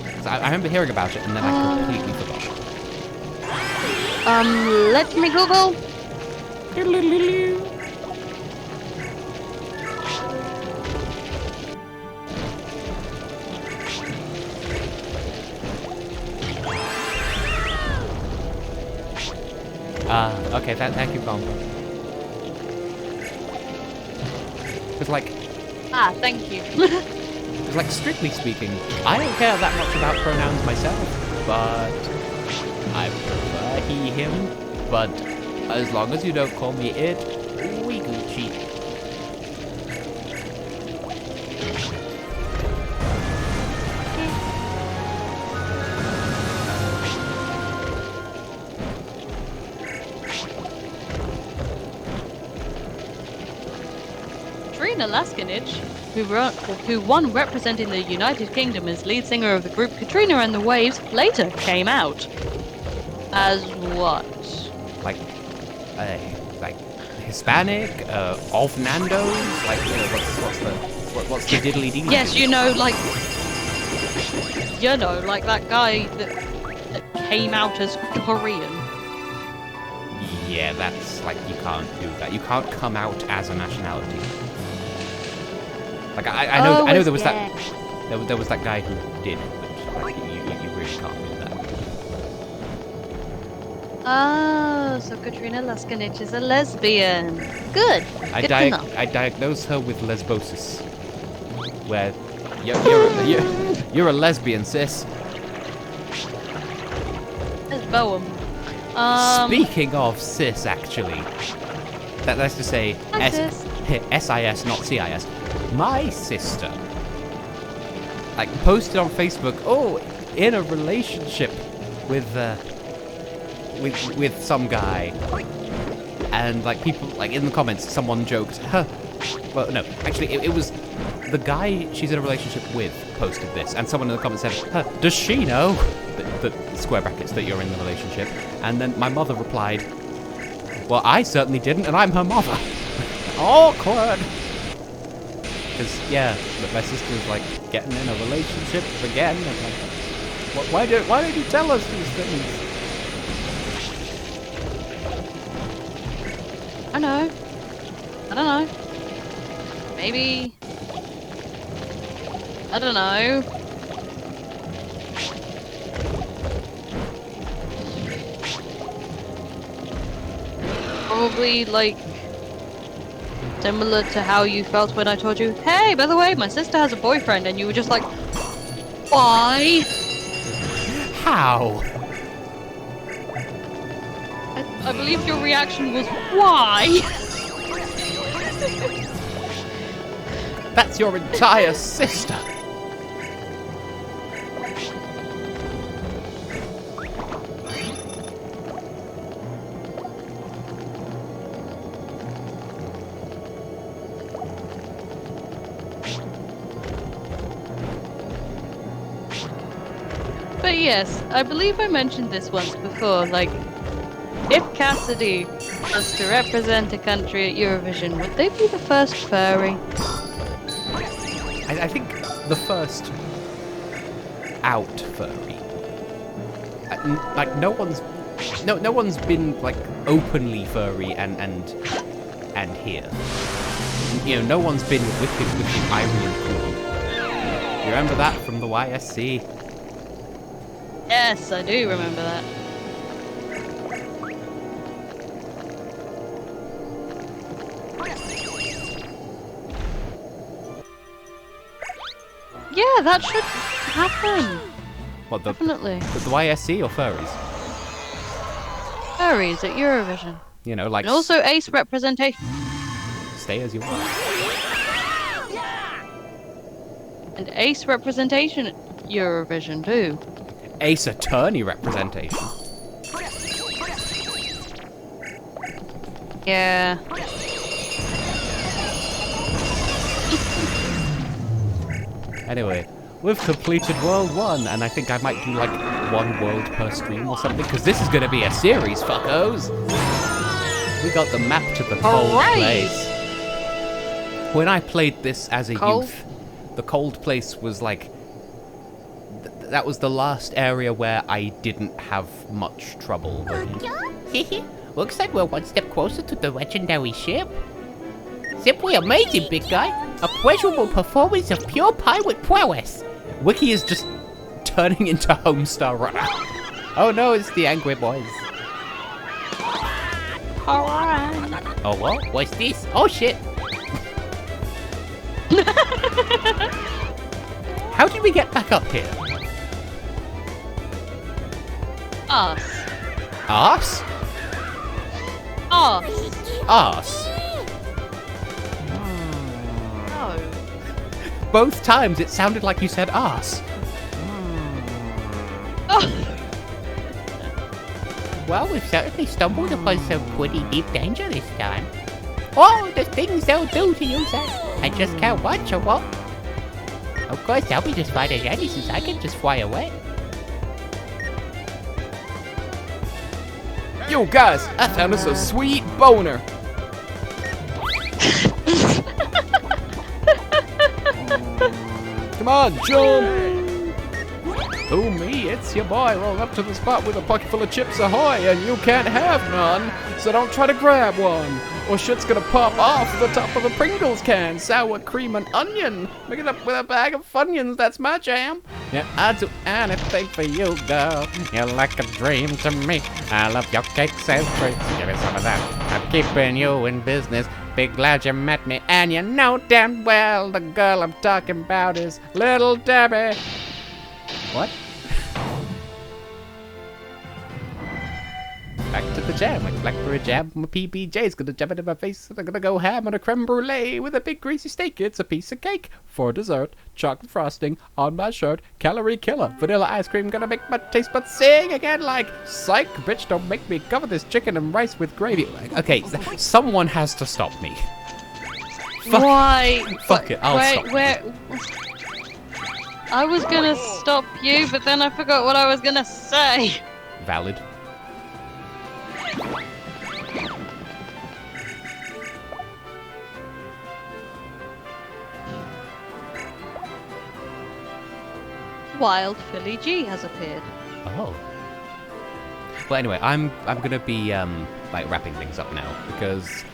'Cause I remember hearing about it and then I completely forgot. Let me Google. Okay, thank you, Bomb. Because, like, Thank you. Because, like, strictly speaking, I don't care that much about pronouns myself, but I prefer he, him, but as long as you don't call me it, we Gucci. Katrina Laskinich, who won representing the United Kingdom as lead singer of the group Katrina and the Waves, later came out as what? Like Hispanic, of Nando's, like, you know, what's the diddly-dee? Yes, you know, like that guy that came out as Korean. Yeah, that's, like, you can't do that. You can't come out as a nationality. Like, I know there was that there was that guy who did, but like, you really can't do that. Oh, so Katrina Laskinich is a lesbian. Good. Good to know. I diagnosed her with lesbosis, where you're a lesbian, sis. Lesboum. Speaking of cis, actually, that's to say, Hi, sis. SIS, not CIS. My sister, like, posted on Facebook, oh, in a relationship with some guy, and like people, like in the comments, someone joked, huh? Well, no, actually, it was the guy she's in a relationship with posted this, and someone in the comments said, huh, does she know the square brackets that you're in the relationship? And then my mother replied, well, I certainly didn't, and I'm her mother. Awkward. Because, yeah, my sister's, like, getting in a relationship again, and, like, why don't you tell us these things? I don't know. Maybe. I don't know. Probably, like, similar to how you felt when I told you, hey, by the way, my sister has a boyfriend, and you were just like, why? How? I believe your reaction was, why? That's your entire sister. But yes, I believe I mentioned this once before, like, if Cassidy was to represent a country at Eurovision, would they be the first furry? I think the first out furry. Like, no one's been, like, openly furry and here. You know, no one's been with the Irian crew. You remember that from the YSC? Yes, I do remember that. Yeah, that should happen. What, Definitely. the YSC or furries? Furries at Eurovision. You know, like... And also ace representation. Stay as you are. And ace representation at Eurovision too. Ace attorney representation. Yeah. Anyway, we've completed World 1, and I think I might do, like, 1 world per stream or something, because this is going to be a series, fuckos! We got the map to the cold place. When I played this as a youth, the cold place was, like... that was the last area where I didn't have much trouble with. Looks like we're one step closer to the legendary ship. Simply amazing, big guy. A pleasurable performance of pure pirate prowess. Wiki is just turning into Homestar Runner. Oh no, it's the Angry Boys. Alright. Oh, what? What's this? Oh, shit. How did we get back up here? Us. Us? Us. Us? No. Both times it sounded like you said us. Oh. Well, we've certainly stumbled upon some pretty deep danger this time. Oh, the things they'll do to you, Zack. I just can't watch or what? Of course, I'll be just fine as any since I can just fly away. Yo, guys, I found us a sweet boner. Come on, jump! Oh me, it's your boy rolling up to the spot with a pocket full of chips ahoy, and you can't have none, so don't try to grab one, or shit's gonna pop off the top of a Pringles can. Sour cream and onion, make it up with a bag of Funyuns, that's my jam. Yeah, I'd do anything for you, girl. You're like a dream to me. I love your cakes and treats. Give me some of that. I'm keeping you in business. Be glad you met me, and you know damn well the girl I'm talking about is Little Debbie. What? Back to the jam, like blackberry jam. My PBJ's gonna jam it in my face. I'm gonna go ham on a creme brulee with a big greasy steak. It's a piece of cake for dessert. Chocolate frosting on my shirt. Calorie killer. Vanilla ice cream gonna make my taste buds sing again like psych, bitch. Don't make me cover this chicken and rice with gravy. Okay, someone has to stop me. Why? Fuck it, I'll stop. Where? I was gonna stop you, but then I forgot what I was gonna say. Valid. Wild Philly G has appeared. Oh. Well, anyway, I'm gonna be like wrapping things up now because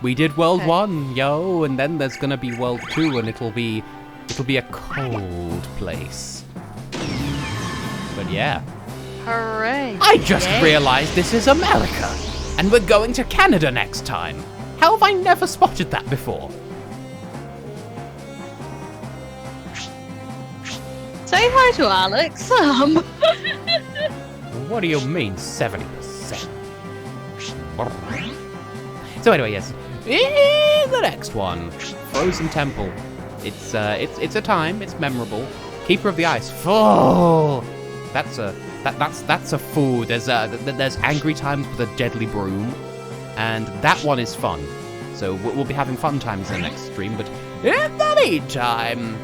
we did World 1, yo, and then there's gonna be World 2, and it'll be a cold place. But yeah. Hooray! I just Yay. realized this is America, and we're going to Canada next time. How have I never spotted that before? Say hi to Alex. What do you mean 70%? So anyway, yes, the next one, Frozen Temple. It's a time. It's memorable. Keeper of the Ice. Oh, that's a food. There's Angry Times with a deadly broom, and that one is fun. So we'll be having fun times in the next stream. But in the meantime,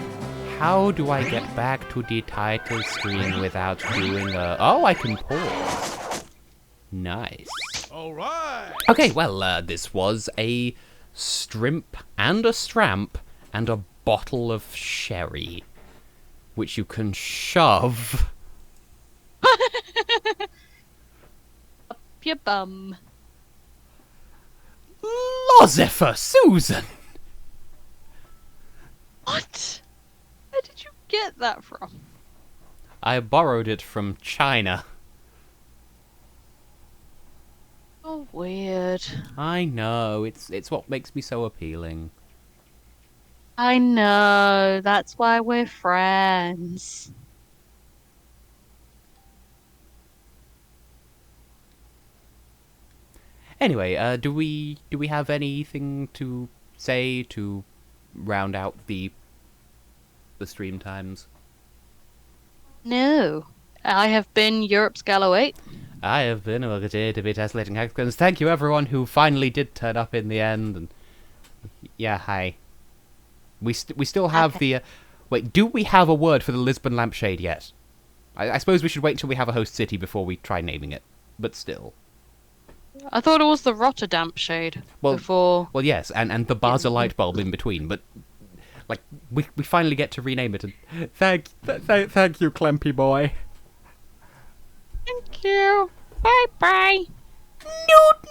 how do I get back to the title screen without doing a... Oh, I can pause. Nice. All right. Okay, well, this was a strimp and a stramp and a bottle of sherry, which you can shove Up your bum. Lucifer Susan. What? Where did you get that from? I borrowed it from China. Oh, weird. I know, it's what makes me so appealing. I know. That's why we're friends. Anyway, do we have anything to say to round out the stream times? No. I have been Europe's Gallo 8. I have been TeaLBiTZ, Tessellating Hexagons. Thank you everyone who finally did turn up in the end. And yeah, hi. We still have the... wait, do we have a word for the Lisbon lampshade yet? I suppose we should wait until we have a host city before we try naming it. But still. I thought it was the Rotterdam shade before. Well, yes, and the Basel light bulb in between. But like we finally get to rename it. And thank you, Clempy boy. Thank you. Bye bye. Newt